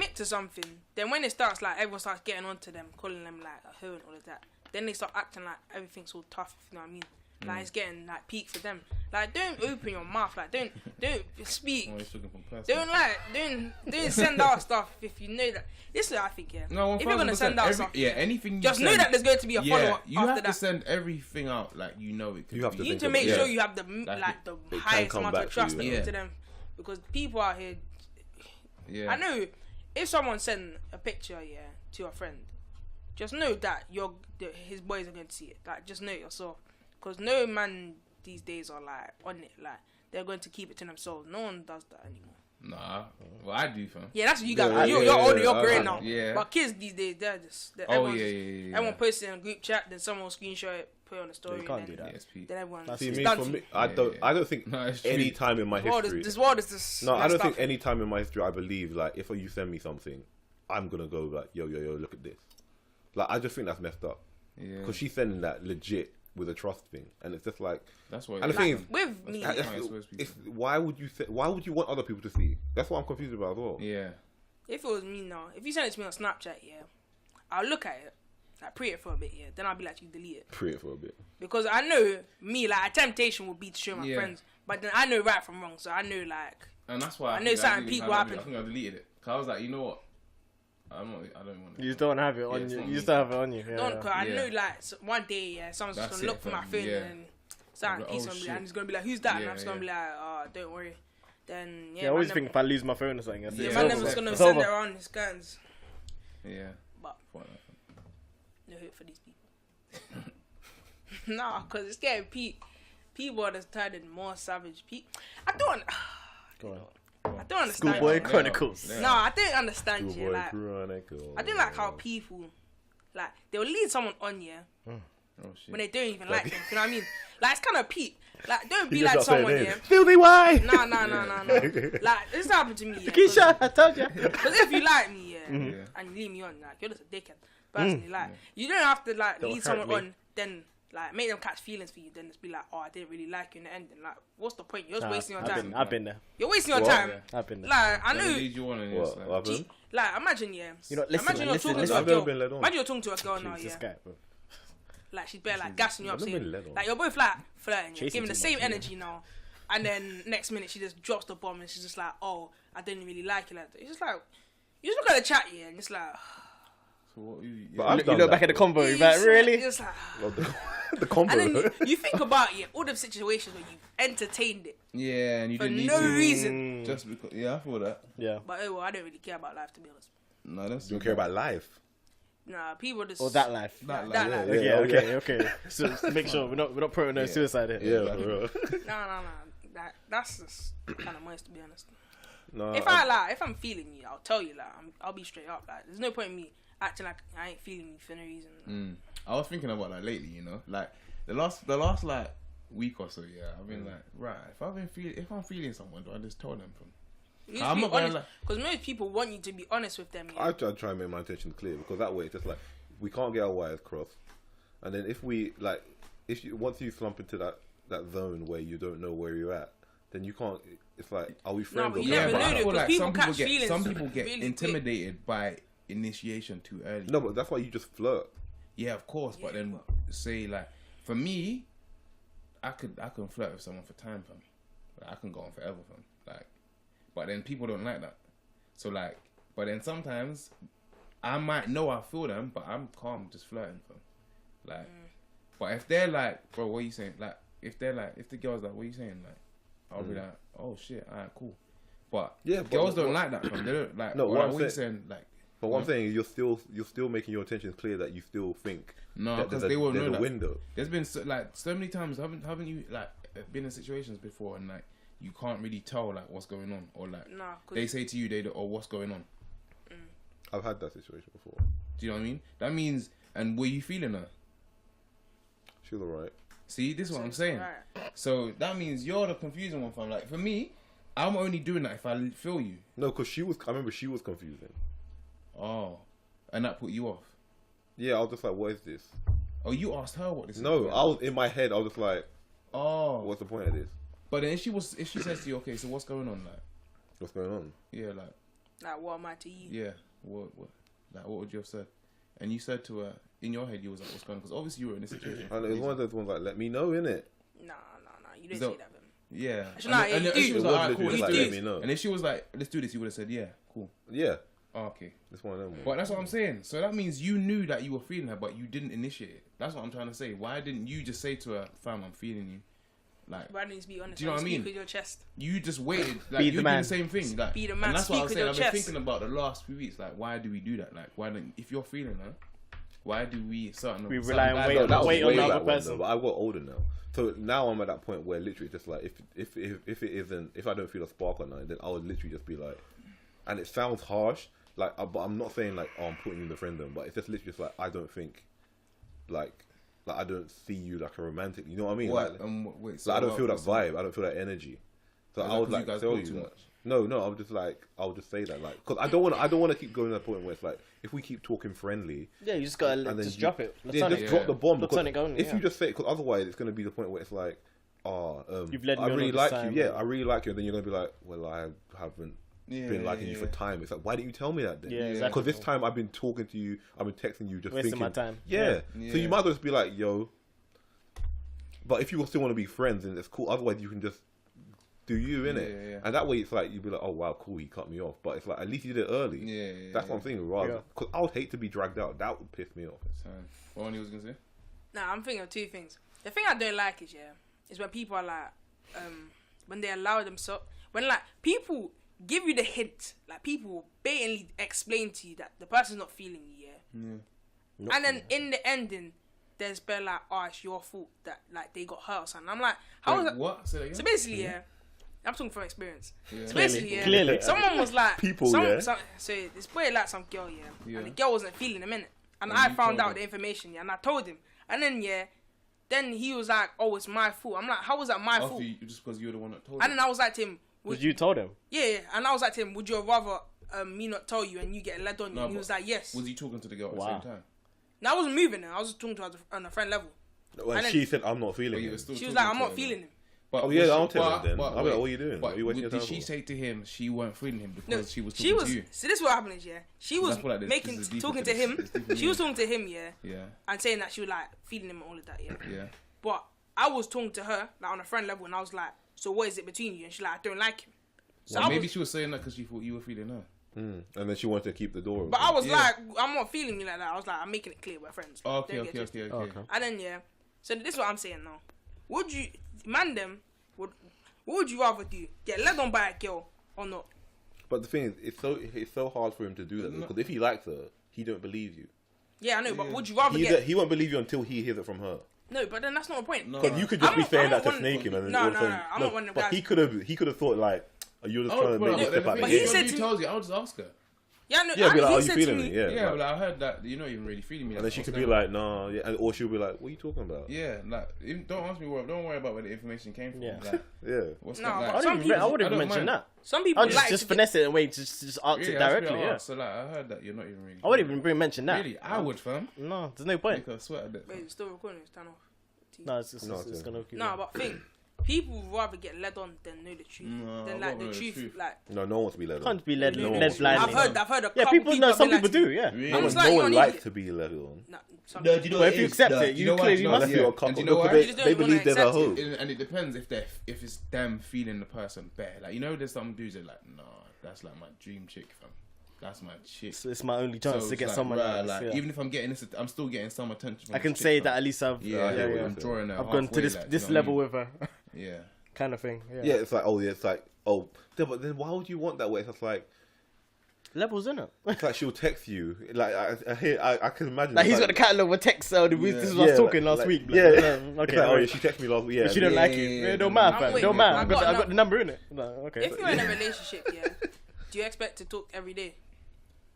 admit to something, then when it starts, like, everyone starts getting onto them, calling them, like, a hoe and all of that, then they start acting like everything's all tough. You know what I mean? Like it's getting like peak for them. Like don't open your mouth. Like don't speak. Don't send out stuff if you know that. This is what I think. Yeah. No, if you're gonna send out stuff, anything. You just send, know that there's going to be a follow up. You have to send everything out like you know it. You have to. You need to make sure you have the it highest can come amount of back trust to you. into them, because people out here. Yeah. I know if someone send a picture to a friend, just know that his boys are going to see it. Like just know it yourself, because no man these days are like on it. Like they're going to keep it to themselves. No one does that anymore. Nah, well I do, fam. Yeah, that's what you guys. You're older, you're great now. Yeah. But kids these days, they're everyone posts it in a group chat, then someone will screenshot it, put it on the story. You can't then, do that. Then everyone. For me, I don't think any time in my history. This world is just. No, I don't think any time in my history I believe like if you send me something, I'm gonna go like yo, look at this. Like I just think that's messed up. Yeah. Because she's sending that legit with a trust thing, and it's just like that's what. And the thing is, with me, why would you want other people to see? That's what I'm confused about as well. Yeah. If it was me now, if you send it to me on Snapchat, I'll look at it, like pre it for a bit, then I'll be like, you delete it. Pre it for a bit. Because I know me, like a temptation would be to show my friends, but then I know right from wrong, so I know like. And that's why I know certain people happen. I think I deleted it. Cause I was like, you know what? I don't want it. You don't have it on you. You just don't have it on you. Don't, cause I know like one day, someone's just gonna look for my phone and start piece on me, and it's gonna be like, who's that? And I'm just gonna be like, oh, don't worry. Then I always think if I lose my phone or something, man, them just gonna send it around his guns. Yeah. But no hope for these people. Nah, cause it's getting people are just turning more savage. I don't. Go on. I don't understand. Schoolboy Chronicles. No, I don't understand you. Like, Chronicles. I don't like how people, like, they'll lead someone on when they don't even like them. You know what I mean? Like, it's kind of peak. Like, don't be like someone Filthy why? Nah. Like, this happened to me. Keisha, I told you. Because if you like me, and you leave me on, like, you're just a dickhead. Personally, like, you don't have to like lead someone on, then like make them catch feelings for you, then just be like, oh, I didn't really like you in the end. And like, what's the point? You're just wasting your time. I've been there. You're wasting your time. I've been there. Like, I know. Lead you on and it's Like, imagine, You know, listen, imagine you're talking to a I've never girl. been led on. Imagine you're talking to a girl now, This guy, bro. like she's bare like gassing you up, I've never saying been led on. like you're both like flirting, Chasing giving the too same much, energy now, and then next minute she just drops the bomb and she's just like, oh, I didn't really like you like that. It's just like you just look at the chat and it's like. So what you look back at the combo, you're like, really? It's like, Well, the combo. and then you think about all the situations where you've entertained it Yeah, and you for didn't need no to. reason. Just because. Yeah, I feel that. Yeah. But well, I don't really care about life, to be honest. No, that's. You don't care about life. Nah, people just. Or that life. That life. Okay. So to make sure we're not promoting no suicide here. Yeah, bro. No. That's just kind of moist, to be honest. No. If I'm feeling you, I'll tell you. Like, I'll be straight up. Like, there's no point in me acting like I ain't feeling you for no reason. I was thinking about like lately, you know, like the last like week or so. Yeah, I've been like, right, if I'm feeling someone, do I just tell them from? I'm not gonna because most people want you to be honest with them. I try and make my intentions clear because that way it's just like we can't get our wires crossed, and then if once you slump into that zone where you don't know where you're at, then you can't. It's like, are we friends? No, but you never know, I feel like some people get really intimidated by initiation too early. No, but that's why you just flirt. Yeah, of course. But then say like for me, I can flirt with someone for time, fam. Like, I can go on forever, fam. Like, but then people don't like that. So like, but then sometimes I might know I feel them, but I'm calm, just flirting, fam. Like, but if they're like, bro, what are you saying? Like, if the girl's like, what are you saying? Like, I'll be like, oh shit, alright, cool. But girls don't like that, fam. They don't like. No, what are you saying? Like. But what I'm saying is you're still making your intentions clear that you still think because they won't know there's that. a window. There's been so many times haven't you like been in situations before and like you can't really tell like what's going on or like they say to you what's going on. I've had that situation before. Do you know what I mean? That means and were you feeling her? She was alright. See, this is what I'm saying. Right. So that means you're the confusing one, fam. Like for me, I'm only doing that if I feel you. No, because I remember she was confusing. Oh, and that put you off? Yeah, I was just like, what is this? Oh, you asked her what this is? No, I was in my head, I was just like, oh, what's the point of this? But then if she says to you, okay, so what's going on, like? What's going on? Yeah, like what am I to you? Yeah, what like what would you have said? and you said to her in your head, you was like, "What's going on?" Because obviously you were in a situation. And it was one of those ones like, let me know, innit? Nah, you didn't say that, man. Yeah. Actually, nah, and you if she do. was It like, was "Alright, cool, literally let's like, do let this." me know. And if she was like, "Let's do this," you would have said, "Yeah, cool." Yeah, Oh, okay. it's one of them. But that's what I'm saying. So that means you knew that you were feeling her, but you didn't initiate it. That's what I'm trying to say. Why didn't you just say to her, "Fam, I'm feeling you"? Like, Why didn't you be honest? Do you know what I Speak mean? with your chest. you just waited. Like, Be you the did man. the same thing. Like, Be the man. and that's what Speak I'm with saying. your I've been chest. thinking about the last few weeks. Like, why do we do that? Like, why don't? If you're feeling her, why do we certain? We certain rely on guys wait- don't- that was wait on way the other back when, person. though, but I got older now. So now I'm at that point where literally just like if it isn't, if I don't feel a spark on that, then I would literally just be like, and it sounds harsh, like, but I'm not saying like, oh, I'm putting you in the friend zone, but it's just literally just like, I don't think, like I don't see you like a romantic. You know what I mean? What? Like, Wait. So like I don't what- feel that what's- vibe. I don't feel that energy. So Is I that would 'cause like you guys tell talk you too that. much? No, I'll just say that, like, because I don't want to keep going to the point where it's like, if we keep talking friendly, Yeah, you just gotta and then just you- drop it. yeah, just drop the bomb. because Platonic only, if yeah. you just say it, because otherwise it's going to be the point where it's like, You've led me I on really all this like time, you. Yeah, man. I really like you. And then you're going to be like, well, I haven't been liking you for time. It's like, why didn't you tell me that then? Yeah, exactly. Because this time I've been talking to you, I've been texting you, just Wasting thinking. my time. Yeah. Yeah. So you might as well just be like, yo. But if you still want to be friends, then it's cool. Otherwise, you can just do you, innit? Yeah. And that way it's like, you'd be like, oh, wow, cool, he cut me off. But it's like, at least you did it early. Yeah. That's what I'm thinking, rather. Yeah. Because I would hate to be dragged out. That would piss me off. What one you was gonna say? Nah, I'm thinking of two things. The thing I don't like is when people are like, when they allow themselves, when like people give you the hint, like people blatantly explain to you that the person's not feeling you, Yeah. and then in the ending, there's been like, oh, it's your fault that like they got hurt or something. I'm like, how Wait, was that? what? Say that again? So basically, I'm talking from experience. Yeah. So basically, Clearly. someone was like, People, some, yeah. some, so this boy liked some girl, Yeah. and the girl wasn't feeling him in it, and And I you found told out him. the information, and I told him, and then he was like, oh, it's my fault. I'm like, how was that my fault? After you, just because you're the one that told And him. then I was like to him, Because you told him. yeah, and I was like to him, would you rather me not tell you and you get led on you? No, And he but was like, yes. Was he talking to the girl at Wow. the same time? Now I wasn't moving her. I was just talking to her on a friend level. When And then- she said, I'm not But feeling you it. were still She was talking like, I'm to not her, feeling though. him. But Oh, yeah, was I'll she- tell him then. but I'll be like, wait, what are you doing? But What are you wasting your did time she for? say to him she weren't feeling him because No, she was talking to you? So this is what happened is, she was I feel like this making is deeper talking to to this. him. It's deeper She was than talking to him, Yeah, and saying that she was like feeling him and all of that, yeah. But I was talking to her like on a friend level, and I was like, so what is it between you? And she's like, I don't like him. So Well, I maybe was, she was saying that because she thought you were feeling her. And then she wanted to keep the door open. but I was Yeah. like, I'm not feeling you like that. I was like, I'm making it clear we're friends. Oh, okay, Don't get okay, twisted. okay, okay. Okay. And then so this is what I'm saying now. Would you, man, what would you rather do? Get led on by a girl or not? But the thing is, it's so hard for him to do that because if he likes her, he don't believe you. Yeah, I know, but would you rather He won't believe you until he hears it from her. No, but then that's not the point. No. Because you could just I'm be not- saying I'm that not to one- snake him, and then No, all of a no, sudden, no, I'm not one of them But guys. he could have thought like, oh, you're just Oh, trying to bro, make this but step the out thing the he is, game. said when to he me- tells you, I'll just ask her. Yeah, no, Yeah, be like, he are you said feeling to me? me, Yeah. Yeah, like- like, I heard that you're not even really feeling me. and then like, she what's could be going on? like, nah, yeah, or she'll be like, what are you talking about? Yeah, like don't ask me don't worry about where the information came from. Yeah. Like, Yeah. what's No, that? but Like, some people- I wouldn't I even don't mention mind. that. some people I'll like just to finesse it and wait, just ask Yeah, it that's what directly. I Yeah. asked. So like, I heard that you're not even really. I wouldn't even mention that. Really, I would, fam. No, there's no point. Make a sweat at it. Wait, it's still recording. It's turn off. No, it's just No, it's it's- gonna keep. No, but think people would rather get led on than know the truth. No, than I'd like rather the know the truth, truth. like. No, no one wants to be led on. Can't be led No one led wants to be led blindly. on. I've heard a Yeah, couple people. No, have some been people like, do. Yeah. Really? No I'm one, just like, no you one don't likes need to be led on. Nah, some No, do you know Well, what if it you is? accept No. it, You know you why? clearly No, must. yeah. You're a And couple. do you know why? They, You just they don't wanna believe there's a accept it. hope. And it depends if it's them feeling the person bare. Like, you know, there's some dudes that are like, nah, that's like my dream chick, fam. That's my chick. It's my only chance So to it's get like, someone right, else. like, Yeah. even if I'm getting this, I'm still getting some attention. From I can this say chick, that fam. at least I've Yeah, I'm drawing her. I've gone to halfway, this like, do this you know level what with her, I mean? Yeah. kind of thing. Yeah, it's like, yeah, but then why would you want that way? It's just like, Levels in it. it's like she'll text you. Like I can imagine. Like it's he's got the catalogue of texts. This is what I was talking last week. Yeah, Like, It's okay. like, oh, yeah, she texted me last week. Yeah, But she don't yeah. like it. It don't matter, I'm fam. waiting. Don't matter. I I got got the number in it. Okay. If you're in a relationship, do you expect to talk every day?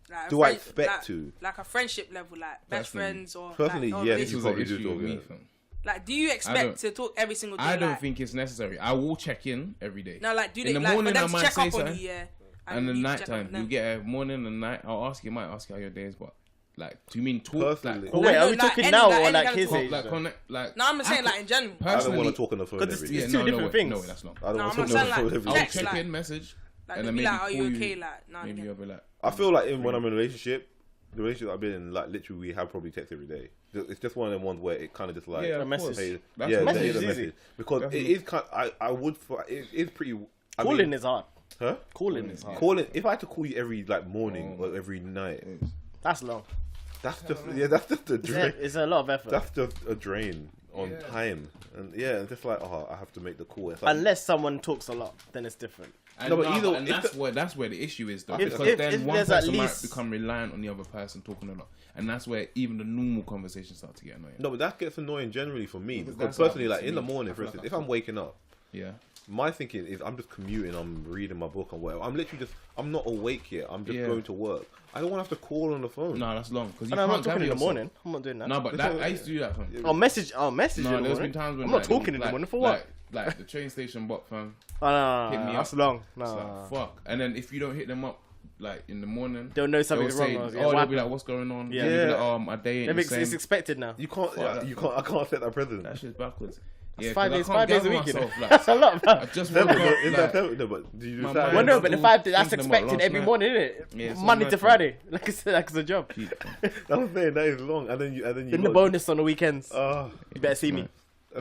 Like a Do I friend- expect like, to? Like a friendship level, like best Personally- friends or Personally, like, or yes. This You was probably an do issue talk, with me, yeah. fam. Like, do you don't- expect to talk every single day? I don't like, think it's necessary. I will check in every day. No, like, do in they the like morning for I them to might check say up on something, you, yeah? And the you night check up on time, them. you get a morning and night. I'll ask you, might ask you how your day is, but like, do you mean talk? Personally. Oh, wait, Like, are we no, like talking any- now like or any like kind of his talk, age? like, though? connect, like. No, I'm saying like in general. I don't want Personally, to talk on the phone 'Cause every it's day. two different things. No, that's not. I don't No, want I'm to not talk on saying, the like, phone every I'll day. text, check like- in, message, Like, and they'll then be maybe like, "Are call you you. okay?" Like, now and Maybe again. I'll be like, I feel like when I'm in a relationship, the relationship I've been in, like literally, we have probably text every day. It's just one of them ones where it kind of just like Yeah, a message. hey, That's yeah, the there message is a is message easy. because it is kind. I would. It is pretty. Calling is hard. Huh? Calling is hard. Calling. If I had to call you every like morning or every night, That's long. that's just that's just a drain. It's a lot of effort. That's just a drain on time, and it's just like I have to make the call. It's like, Unless someone talks a lot, then it's different. And, No, but either- and if that's where the issue is though, If- because if then one there's at person least- might become reliant on the other person talking a lot, and that's where even the normal conversations start to get annoying. no, but that gets annoying generally for me because That's personally, what like in the happens to me. morning, I for feel like instance, I if I'm waking up. Yeah, My thinking is I'm just commuting, I'm reading my book and whatever. I'm literally I'm not awake yet. I'm just going to work. I don't want to have to call on the phone. no, that's long because you I'm can't not talking in the gather morning. I'm not doing that. yourself. No, but I used to do that. Fam. Oh, message No, in the there's morning. been times when I'm not like, talking in the morning for what? Like the train station bot, fam. Oh, no, Hit me that's up. long. It's No, like, fuck. And then if you don't hit them up like in the morning, they'll know something's say, wrong. they'll be like, "What's going on?" Yeah. You'll be like, my day ain't the It's same. expected now. You can't. Fuck that, You can't. I can't set that precedent. That shit's backwards. That's Yeah, 5 days. 'cause I 5 days a can't week. You gather know? myself, like, That's a lot. I Man. just No, woke but up. is Like, that no? But do you do my Saturday? mind- Well, no, but the all 5 days, that's thinking about expected last every night. morning, isn't it? Yeah, it's Monday all to night, Friday. Like it's a job. That's what I'm saying. That is long, and then you Then the got- bonus on the weekends. Ah, You better see me.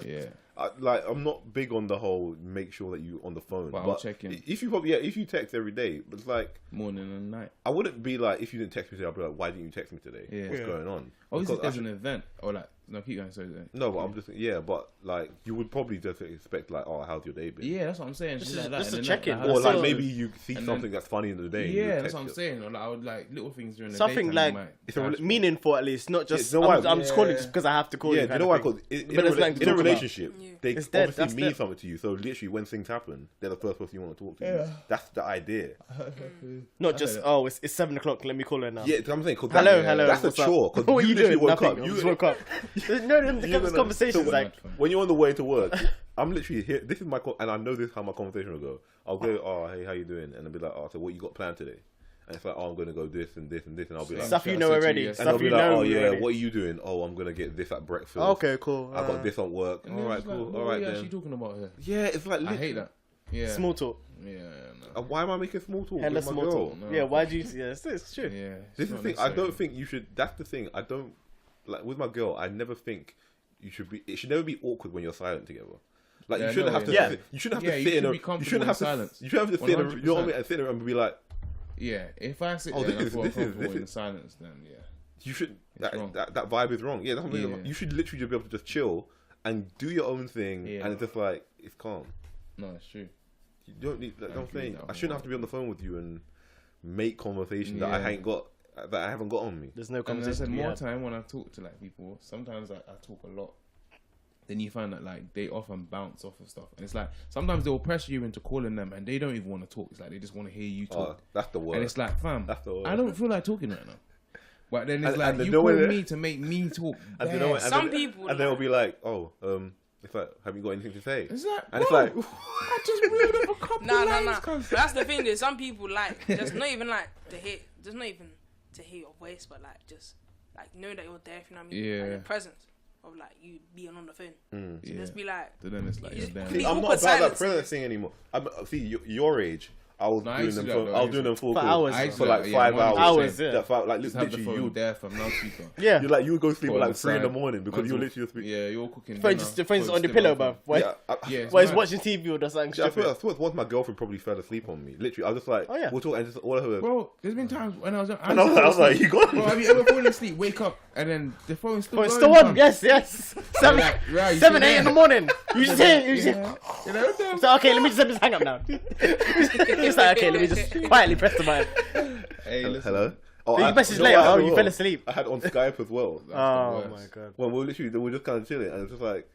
Yeah. I'm not big on the whole make sure that you on the phone. But I'll But check in. if you if you text every day, but it's like Morning and night. I wouldn't be like if you didn't text me today, I'd be like, why didn't you text me today? Yeah. What's Yeah. going on? Obviously, Because there's I an event or like no, keep going. Sorry. No, but I'm just but like you would probably just expect like, oh, how's your day been? Yeah, that's what I'm saying. Shit like that. just And a then, check-in. like, Or like So- maybe you see and something then- that's funny in the day. and you Yeah, text that's what I'm it. saying. Or like, I would like little things during the Something daytime like might It's a catch me. meaningful at least, not just you know why? I'm just calling Yeah. just because I have to call Yeah, you. do you know why? Because in But there's nothing to a talk about. relationship, Yeah. they It's dead, obviously that's mean dead. something to you. So literally, when things happen, they're the first person you want to talk to. Yeah. That's the idea. Not just it's 7 o'clock. Let me call her now. Yeah, I'm saying. 'Cause Hello, that- hello. That's a what's up? chore. 'Cause What are you literally doing? woke Nothing. up. I just woke up. No, them You know, conversations so like when you're on the way to work, I'm literally here. This is my and I know this is how my conversation will go. I'll go, oh hey, how you doing? And I'll be like, oh, so what you got planned today? And it's like, oh, I'm gonna go this and this and this, and I'll be like, stuff you I know said to you already. yesterday. and I'll Stuff be you like, know oh yeah, already. what are you doing? Oh, I'm gonna get this at breakfast. Okay, cool. I got this on work. And All then right, it's like, cool. what All are right you then. actually talking about here? Yeah, it's like I hate that. Yeah. Small talk. Yeah, no. Why am I making small talk? Hella with my small girl? talk. No. Yeah, why do you? Yeah, it's true. Yeah. This is it's the not thing. I necessary. don't think you should. That's the thing. I don't like with my girl. I never think you should be. It should never be awkward when you're silent together. Like Yeah, you shouldn't no, have to. yeah. Sit, you shouldn't have Yeah, to you sit in should a. be You comfortable shouldn't in have to. silence. You shouldn't have to sit in a. You know what I mean? 100%. And sit there and be like, Yeah, if I sit Oh, there and I this feel is- comfortable this in is- silence, then yeah. you should. wrong. That vibe is wrong. Yeah, that's what I mean. Yeah. You should literally just be able to just chill and do your own thing, Yeah. and it's just like it's calm. No, it's true. You don't need. Like, I I'm agree saying with that I shouldn't have to be on the phone with you and make conversation that I Yeah. ain't got. That I haven't got on me. There's no And I conversation. said to be more had. time when I talk to like people. Sometimes I talk a lot. Then you find that like they often bounce off of stuff, and it's like sometimes they'll pressure you into calling them, and they don't even want to talk. It's like they just want to hear you Oh, talk, that's the word. and it's like, fam, That's the word. I don't feel like talking right now. But then it's And- like and the you no call way that- me to make me talk. And you know what? Yes. And Some then, people, and they'll like- be like, "Oh, it's like, have you got anything to say?" It's like, And it's bro, like, I just reeled up a couple Nah, lines. nah. cuz. That's the thing. There's some people like just not even like to hear. Just not even to hear your voice, but like just like know that you're there. If you know what I mean? Yeah. Like, your presence of like you being on the phone. So Yeah. just be like, To them, it's like you're damn. See, I'm not awkward about that silence. presence thing anymore. See, your age, I was No, I doing used to them. do that, though. I was doing them full For calls hours. I used for to like do that, yeah, 5 one hours. Hours, yeah. That felt like Just have the literally phone you. there from loudspeaker. Yeah. You would go sleep Put at on like the 3 in the side. morning because you Until- literally just be. Yeah, you're cooking. Phone dinner, just the phone's phone's on the still pillow, open. bro. Why? Yeah, Yeah, it's While he's mad. watching TV or something I stupid. swear, once my girlfriend probably fell asleep on me. Literally, I was just like, Oh, yeah. we'll talk, and just all of her. Bro, there's been times when I was And I was like, you got Bro, have you ever fallen asleep, wake up, and then the phone's still Oh, it's going, still on. fam? Yes. 7, Like, right, you 7, still 8 in the there? morning. You just hear. You just hear. Yeah. You know, damn. So okay, let me just hang up now. It's like okay, let me just quietly press the button. Hey, listen. Hello. Oh, You messaged later. Oh, you fell asleep. I had on Skype as well. Oh worst. my god. When we were just kind of chilling, and it's just like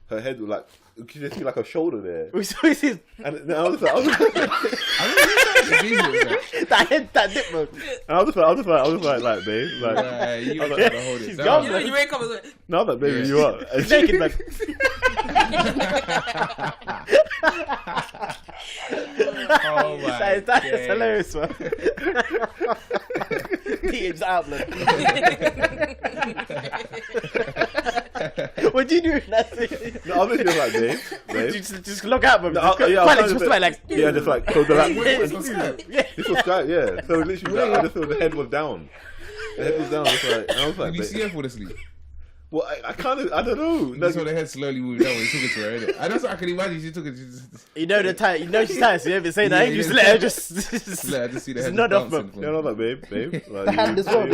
her head was like you could just see like a shoulder there, We saw his and then I was like, It's easy, man. that dip mode. I was like, babe, like, Right, you I was gotta like, hold it she's down. gone, you know, you wake up and like, no, I was like, baby, Yeah. you are. He's naked, man. Oh my That is days. hilarious, man. Team's out, man. What do you do? No, I was just like, babe. You just log out, man. No, Just yeah, I quietly, was just just like, yeah, just like close the laptop. yeah. This was Skype, yeah. So literally, I just feel the head was down. The head was down. And I was like, Did you see her fall asleep? well, I kind of, I don't know. You saw the head slowly move down when you took it to her, innit? And that's what I can imagine. She took it. She just You know she's tired, so you ever say that. Yeah, You just yeah. let her just let her just see the head nod off, bouncing. bro. Yeah, I was like, babe. Like, hand as well.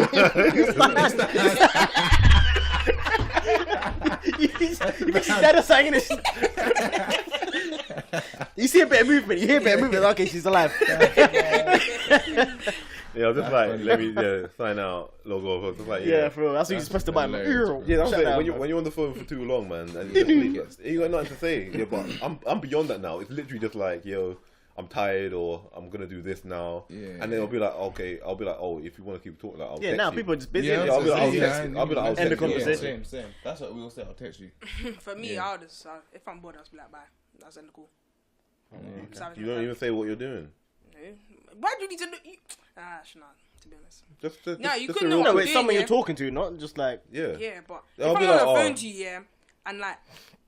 You see that saying this. You see a bit of movement. You hear a bit of movement. Okay, she's alive. Yeah, I was just like, let me sign out, log off. Just like, Yeah, for real. That's what you supposed to buy. hilarious. Yeah, that's Shut it. down, When you're on the phone for too long, man, and you got nothing to say. Yeah, but I'm beyond that now. It's literally just like, yo, I'm tired, or I'm gonna do this now. Yeah, and then I'll be like, okay, I'll be like, oh, if you want to keep talking, like, I'll Yeah, text now you. people are just busy. Yeah, I'll be like, I'll yeah, text you. I'll be like, I'll End the text you. conversation. Same. That's what we all say. I'll text you. For me, Yeah. I'll just if I'm bored, I'll just be like, bye. That's end the call. Savage You don't even say what you're doing. Why do you need to do? Nah, to be honest. Just Nah, you just couldn't a real- know No, what it's I'm someone doing, you're talking to, not just like. Yeah. Yeah, but I'll if be I'm on like, the phone oh. to you, yeah, and like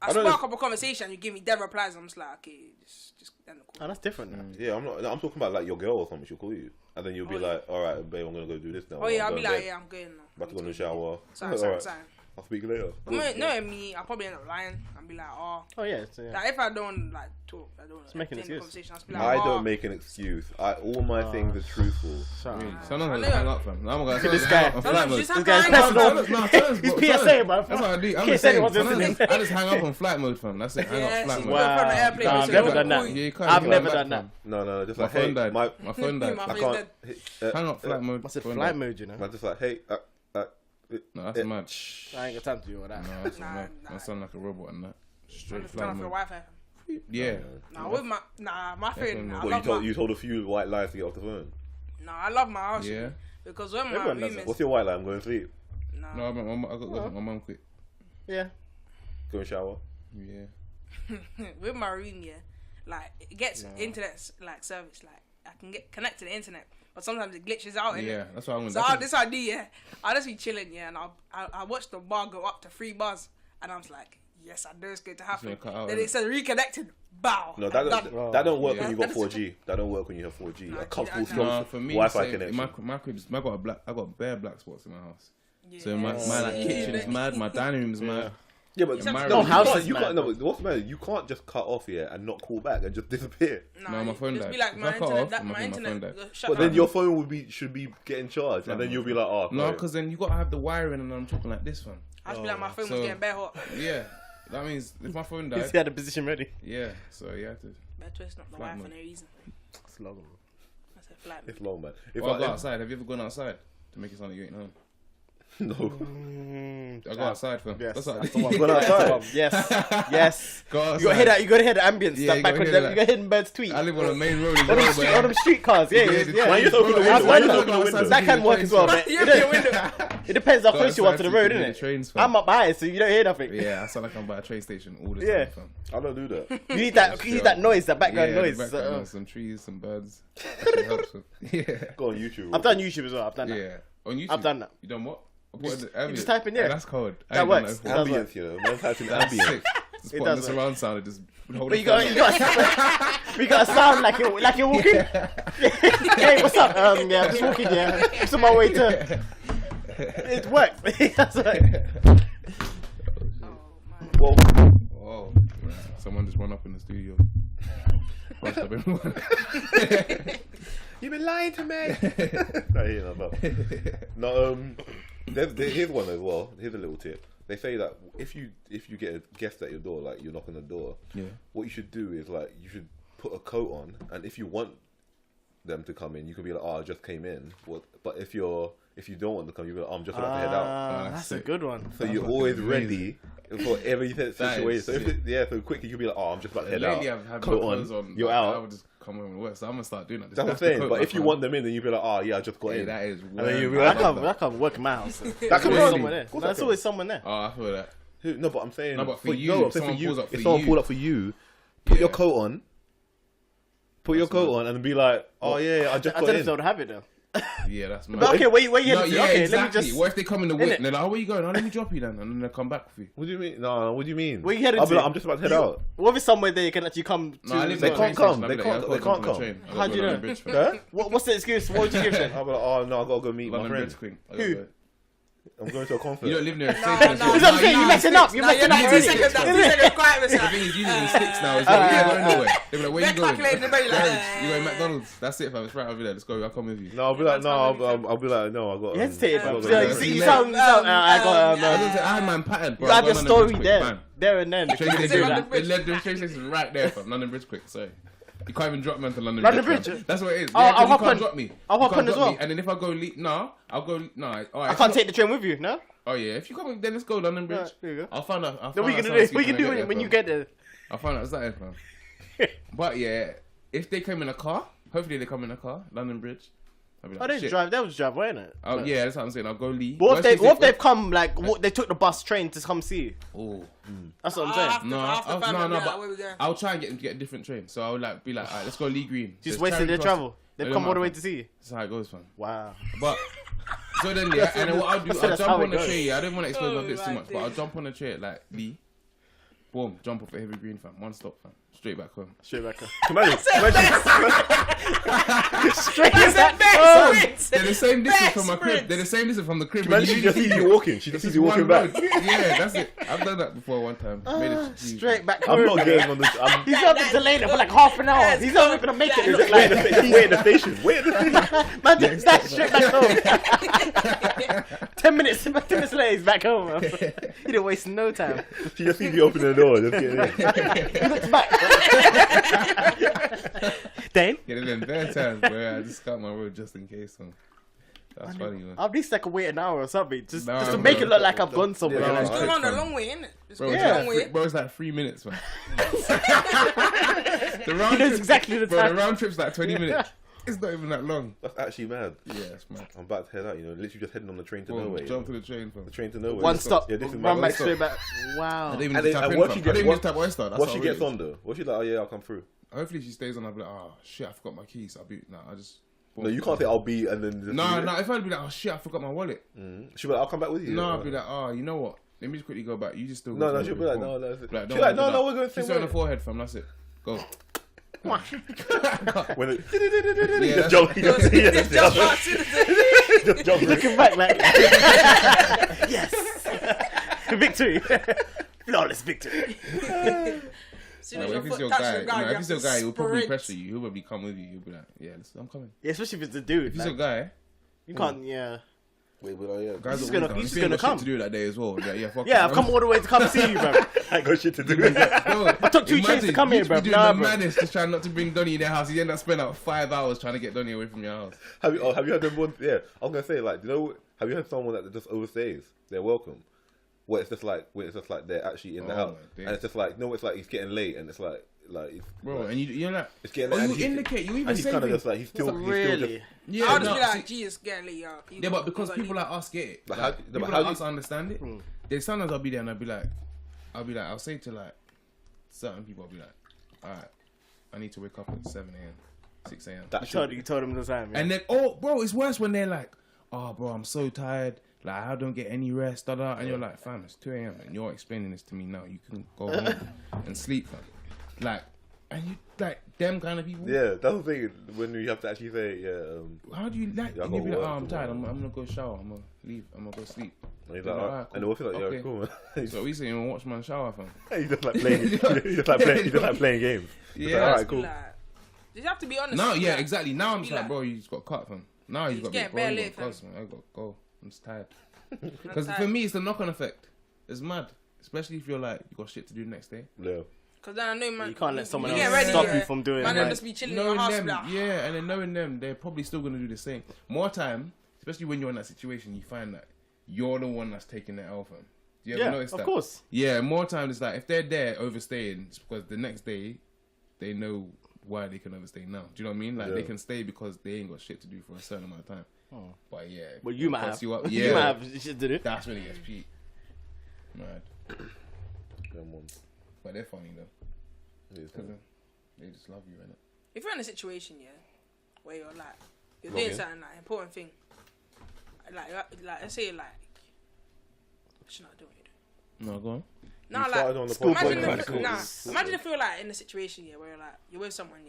I I don't spark know. up a conversation, you give me dead replies, I'm just like, okay, just end the Oh, call. that's different. Now. Yeah, I'm not. I'm talking about like your girl or something. She'll call you, and then you'll be like, "All right, babe, I'm gonna go do this now." Oh yeah, I'm I'll be going like, bed. yeah, I'm going now. About to go in the shower. Sorry. All right, I'll speak later. Knowing me, I'll probably end up lying and be like, oh. Oh yeah, so, yeah. Like if I don't like talk, I don't make an entertain the excuse. conversation. I'll just be like, I oh. don't make an excuse. All my things are truthful. Shut up. Sometimes I I just hang know. up, fam. I'm gonna This guy. Sometimes you just have to guy's hang personal. up. He's PSA, bro. That's what I do. I'm Can't just say saying. what's Sometimes listening. I just hang up on flight mode, fam. That's it. Hang up Yeah, flight she's mode. got it from the airplane, Nah, so I've you never don't done that. call you. Yeah, you can't. I've You never can't done back, that. fam. No, just My like, phone hey, died. my My phone died. My I phone's can't. dead. Hang up flight mode. I said phone flight died. mode, you know. I'm just like, hey, No, that's mad. I ain't got time to do all that. No, that's Nah, mad. nah. I sound like a robot and that. I'm Straight just flight turn off your mode. Wi-Fi. Yeah. Nah, with my my phone. I Well, love you told a few white lies to get off the phone. I love my house. Yeah. Because when my Everyone does that. roommates, What's your white lie? I'm going to sleep. No, I got my mum quit. Yeah. Go and shower. Yeah. with my room, yeah, like it gets internet like service, like I can get connect to the internet, but sometimes it glitches out. innit? Yeah, that's what I'm So gonna this I do, yeah. I'll just be chilling, yeah, and I watch the bar go up to 3 bars, and I'm just like, yes, I know it's going to happen. gonna cut out, Then innit? it says reconnected. Bow. No, I'm that done. don't work Yeah. when you got 4G. That don't work when you have 4G. Nah, A comfortable, yeah, strong No, for me, Wi-Fi say, connection. my crib's, I got bare black spots in my house. Yeah. So my like kitchen is mad, my dining room is mad. Yeah, but my no, room- house. You man. can't. No, but what's the matter? You can't just cut off here and not call back and just disappear. No, my phone just died. be like If my I cut internet. off, That, my my phone internet. died. Shut But down. then your phone should be getting charged, and then you'll be like, oh No, because then you gotta have the wiring, and I'm talking like this, fam. I just be like my phone was So- getting bare hot. Yeah, that means if my phone He's died, had the position ready. yeah. So you have to. Bare twist, not the Flight wife for mode. no reason. It's long. I said flight. it's long, man. If Well, I go outside. Have you ever gone outside to make it sound like you ain't home? no, I go outside, fam. Yes, That's what I that's do. the one. Gone outside? Yes, yes. Go outside. You gotta hear that. You gotta hear the ambience. Yeah, that you back gotta when hear you that. gotta hear birds tweet. I live on a main road. In All them, Liverpool, street, all them street cars. Yeah, Yeah, yeah. Why you open the window? I've Why done you that. open the window? That can work as well, man. You open your window. It depends how Go close you are to outside the so you road, can hear innit? the trains, fam. I'm up high, so you don't hear nothing. Yeah, I sound like I'm by a train station all the Yeah. time, fam. I don't do that. You need that noise, that background Yeah, noise. the background So, noise, some trees, some birds. It helps, fam. Yeah. Go on YouTube. I've done YouTube as well. I've done that. Yeah. On YouTube. I've done that. You done what? You just type in, yeah. That's cold. I That ain't done works. before. That Ambience, you know. Man, typing That's ambience. sick. Just putting does the work. surround sound and just hold But it you got to sound like you're walking. Hey, what's up? Yeah, I'm just walking. Yeah, just on my way to. It worked. That's right. Oh man. Well, Oh, someone just run up in the studio. Bust up everyone. you've been lying to me. No, here's one as well. Here's a little tip. They say that if you get a guest at your door, like you knock on the door, Yeah. what you should do is like you should put a coat on, and if you want them to come in, you can be like, "Oh, I just came in." But if you don't want to come, you be like, "Oh, I'm just about to head out." that's That's a sick. good one. So you're always ready for every situation. is So so quickly you'll be like, "Oh, I'm just about to head Lately, out." I've had Coat my clothes on. you're like, I out. would just come home and work. So I'm gonna start doing that. Just That's what I'm the saying. coat But back if you on. want them in, then you'll be like, "Oh, yeah, I just got Hey, in." that is. And then you'll be worm. like, That can't work in my house. That There's can always work. someone there. Of course There's that always someone there. Oh, I feel that. No, but I'm saying. No, but for you, if say someone pulls up if for someone you- pull up for you, put your Yeah. coat on. Put your coat on and be like, "Oh yeah, I just I got don't know if in." they would have it though. Yeah, that's mad. But okay, where you No, headed to? yeah, Okay, exactly. let me just. What if they come in the whip Innit? and they're like, "Oh, where you going? Oh, let me drop you then," and then they come back with you. What do you mean? No, what do you mean? Where you headed I'll be to? like, I'm just about to head out. What if somewhere there you can actually come to? No, I live They at can't the train come. station. They I'll be can't- like, they "Yeah, can't come on the come." train." I'll How do go you London know? Bridge, fam. Huh? What's the excuse? What would you give then? I'll be like, oh no, I gotta go meet my London friend. Bridge Queen. Who? I'm going to a concert. You don't live near a No, station. no, That's what I'm saying. no, You're messing up. You're No, you're messing up not 2 already. seconds. That's 2 seconds. Quiet, The Mr. thing is, usually in sticks now. It's like, yeah, going nowhere. They're like, where you They're going? calculating the money like, Garage. You going McDonald's? That's it, fam. It's right over there. Let's go. I'll come with you. No, I'll be like, no, I'll be like, no, I got. You hesitated, bro. I got- Yeah, you see, you sound. I got. I was like, I had man patterned, bro. You have I your got London story Bridge quick, there, bam. there and then. Train You can station, do London that. the train station is right there, fam. London Bridge quick. Sorry. You can't even drop me onto London London Bridge. Bridge? fam. That's what it is. Oh, Yeah, 'cause I'll you hop can't on. drop me. I'll You hop can't on as drop me. well. And then if I go, I'll go. No, I can't take the train with you, no? Oh yeah, if you come, then let's go London Bridge. Alright, there you go. I'll find out. Then we can do it. We can do it when you get there. I'll find out something, fam. But yeah, if they come in a car, hopefully they come in a car, London Bridge. I'll be like, Oh, they shit. drive. They was drive, weren't it? Oh yeah, that's what I'm saying. I'll go Lee. What if Worst they? case, What if they've come like? What, they took the bus train to come see you? Oh. That's what I'm I have saying. to- No, I have to find out, but where we going. I'll try and get them to get a different train. So I'll like be like, alright, let's go Lee Green. Just There's wasted Charing their Cross. travel. They've It come don't all the way matter. to see you. That's how it goes, fam. Wow. But so then yeah, and then what I'll do, I'll That's jump how on it the goes. train. Yeah, I don't want to expose my Oh, bits too my much, but I'll days. jump on the train at like Lee. Boom, jump off at Heavy Green, fam. One stop, fam. Straight back home. Straight back up. Imagine, Straight That's back the best home. sprints. They're the same distance from my Best crib. sprints. They're the same distance from the crib. imagine she just sees you walking. She just sees you walking back. Yeah, that's it. I've done that before one time. Made it Straight back I'm home. not getting on the. I'm He's not been delayed for like half an hour. He's not even gonna make it. just wait at the station. Wait at the station. Man, just that straight back home. 10 minutes. 10 minutes later, he's back home. Man. He didn't waste no time. She just sees you open the door. Just get in. He looks back. Dane, Yeah, then bare times where I just cut my road just in case. So that's funny, man. at least I could wait an hour or something, just Nah, just to bro. make it look like I've gone somewhere. Yeah, It's no, going on a fam. long way, innit? It's Bro, going it's a Yeah. long way. bro, it's like 3 minutes, man. The round He knows trip- exactly the bro, time. the round trip's like 20 minutes. It's not even that long. That's actually mad. Yeah, it's mad. I'm about to head out. You know, literally just heading on the train to Boom, nowhere. jump to the train, fam. The train to nowhere. One stop, Yeah, this is my run back stop. straight back. Wow. I don't even And need to then- tap and in, once fam. you I get- don't even once- need to tap Oyster. That's Once how she it gets is. on though, what's she like? Oh yeah, I'll come through. Hopefully she stays on. I'll be like, oh shit, I forgot my keys. I'll be, nah, I just. No, you can't say I'll be and then. Just No, leave it. no. If I'd be like, oh shit, I forgot my wallet. She'll be like, I'll come back with you. No, I'll be like, oh, you know what? Let me just quickly go back. You just still. No, go no, to she'll the be like, phone. no, no. Like, She'll don't be like, no, worry, no, we're going the Kiss same her on the way. forehead, fam. That's it. Go. When it, Yeah, just jump, you just see it. Just jump out, sit Just jump. Looking back like, yes, victory, flawless victory. Soon Like, as your if it's foot your touch guy, the ground, if you it's have your to guy, he'll probably sprint. pressure you. He'll probably come with you. You'll be like, yeah, I'm coming. Yeah, especially if it's a dude. If he's Like, your guy, you can't. Yeah, Wait, oh yeah. guys He's are gonna- always down. he's If just you ain't gonna got come. shit to do that day as well. Like, yeah, fuck yeah. it. I've come all the way to come see you, bro. I got shit to do. I took 2 trains to come here, You bro. be doing Nah, the bro. madness just trying not to bring Donnie in their house. You end up spending like 5 hours trying to get Donnie away from your house. Have you heard them one? Yeah, I was gonna say like, you know, have you heard someone that just overstays? They're welcome. Where it's just like they're actually in the Oh, house, my and it's just like no, it's like he's getting late, and it's like it's, Bro, like, and you're like, it's getting. oh, and you he's- indicate, you even and he's say kind of things. just like he's still Really? just, Yeah, I'll just no, be like, see- Jesus, get late, yo. yeah, but because people like us get it, But like, how- people but like how do us you- understand it. Then sometimes I'll be there and I'll be like, I'll say to like certain people, I'll be like, all right, I need to wake up at 7 a.m., 6 a.m. You told him the time. Yeah. And then, oh, bro, it's worse when they're like, oh, bro, I'm so tired. Like, I don't get any rest. Da, da. And you're like, fam, it's 2 a.m. and you're explaining this to me now. You can go home and sleep, fam. Like, and you, like, them kind of people. yeah, that's the thing when you have to actually say How do you, like, Yeah, I and you got be like, work oh, I'm tired. tomorrow. I'm going to go shower. I'm going to leave. I'm going to go sleep. and he's Yeah, like, alright, and then we'll feel like cool. yeah, cool. Man. So we say, you watch man shower, fam. He's just like playing. He's just like playing games. He's Yeah. like, all right, cool. Like, you have to be honest. No, yeah, like, exactly. Now I'm be just like, like- bro, you just got cut, fam. Now you He's got to be getting bro, you bare got lit, to fam. cuss, man. I got to go. I'm just tired. I'm Because for tired. me, it's the knock-on effect. It's mad. Especially if you're like, you got shit to do the next day. Yeah. Because then I know, man. You can't let someone you else get ready, stop yeah. you from doing Man, it. then Like, just be chilling in Knowing your house. them, Like, yeah, and then knowing them, they're probably still going to do the same. More time, especially when you're in that situation, you find that you're the one that's taking the L, fam. Do you ever yeah, notice that? of course. Yeah, more times it's like, if they're there overstaying, it's because the next day, they know why they can overstay now. Do you know what I mean? Like, Yeah. they can stay because they ain't got shit to do for a certain amount of time. Oh. But yeah. Well, you might fucks have. You up. You Yeah. might have shit to do. That's when it gets peak. Mad. Them ones. But they're funny, though. Yeah, it's Because funny. they just love you, innit? if you're in a situation, yeah, where you're like, you're doing something like important thing. Like let's say like, what should I do? No, go on. Nah, You started on like, the podcast. imagine if you're like in a situation where like you're with someone,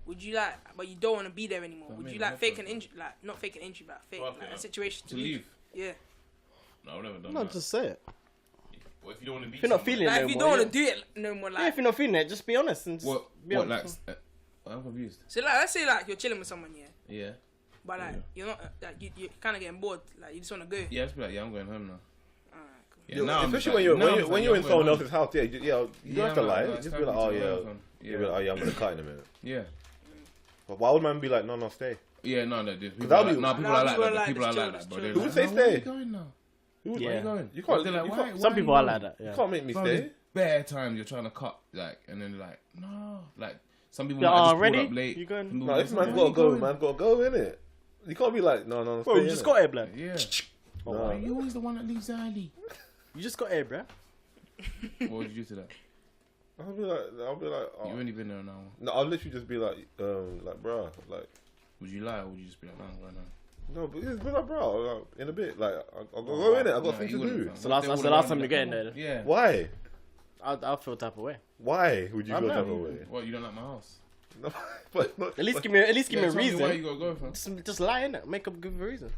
would you like, but you don't want to be there anymore? Would you like fake an injury, like not fake an injury, but fake like a situation to leave? Yeah. No, I've never done No, that. just say it. Well, if you don't want to be, If you're not feeling it Like no if you more, don't want to do it no more, yeah, like if you're not feeling it, just be honest and just be what like? honest. I'm confused. so like let's say like you're chilling with someone, Yeah. but like you're not like you're kind of getting bored, like you just want to go. Yeah, just be like, yeah, I'm going home now. Alright, cool. Yeah, now I'm especially just when like- when now you're I'm in just someone like, else's house, you don't have to lie. it's Just time be like, to oh go yeah, home, fam. you'll be like, oh yeah, I'm gonna cut in a minute. Yeah. But why would man be like, no, stay? Yeah, no, people that'll are be- like, people are like that. like People are this like chill, that, this bro. chill. They're Who like, would say "No, where stay? you going now? Where Yeah. you going? You can't. They're like, you why? can't- Why Some are people you are going? like that. Yeah. You can't make me Bro, stay. there's bare times you're trying to cut, like, and then like, no, like some people Yeah, might just pull ready? up late. You going? Some people No, might this be man's like, gotta "Where go. you Man's gotta go, innit? You can't be like, no, Bro, stay, you just innit? got air, blood. Yeah. Nah. You always the one that leaves early. You just got air, bruh. What would you do to that? I'll be like, oh. You've only been there an hour. No, I'll literally just be like, bruh, like, Would you lie or would you just be like, no, I'm going home? no, but it's been like, bro, like, in a bit, like, I'll go in it. I've got No, things you to do. wouldn't, fam. So that's They the would've last been time like, you're getting "Come on." there. Yeah. Why? I'll feel type of way. Why would you I go know. that way? What, you don't like my house? No, but not, At least give me a Yeah, reason. tell me why you gotta go, fam? Just lie in it. Make up a good reason.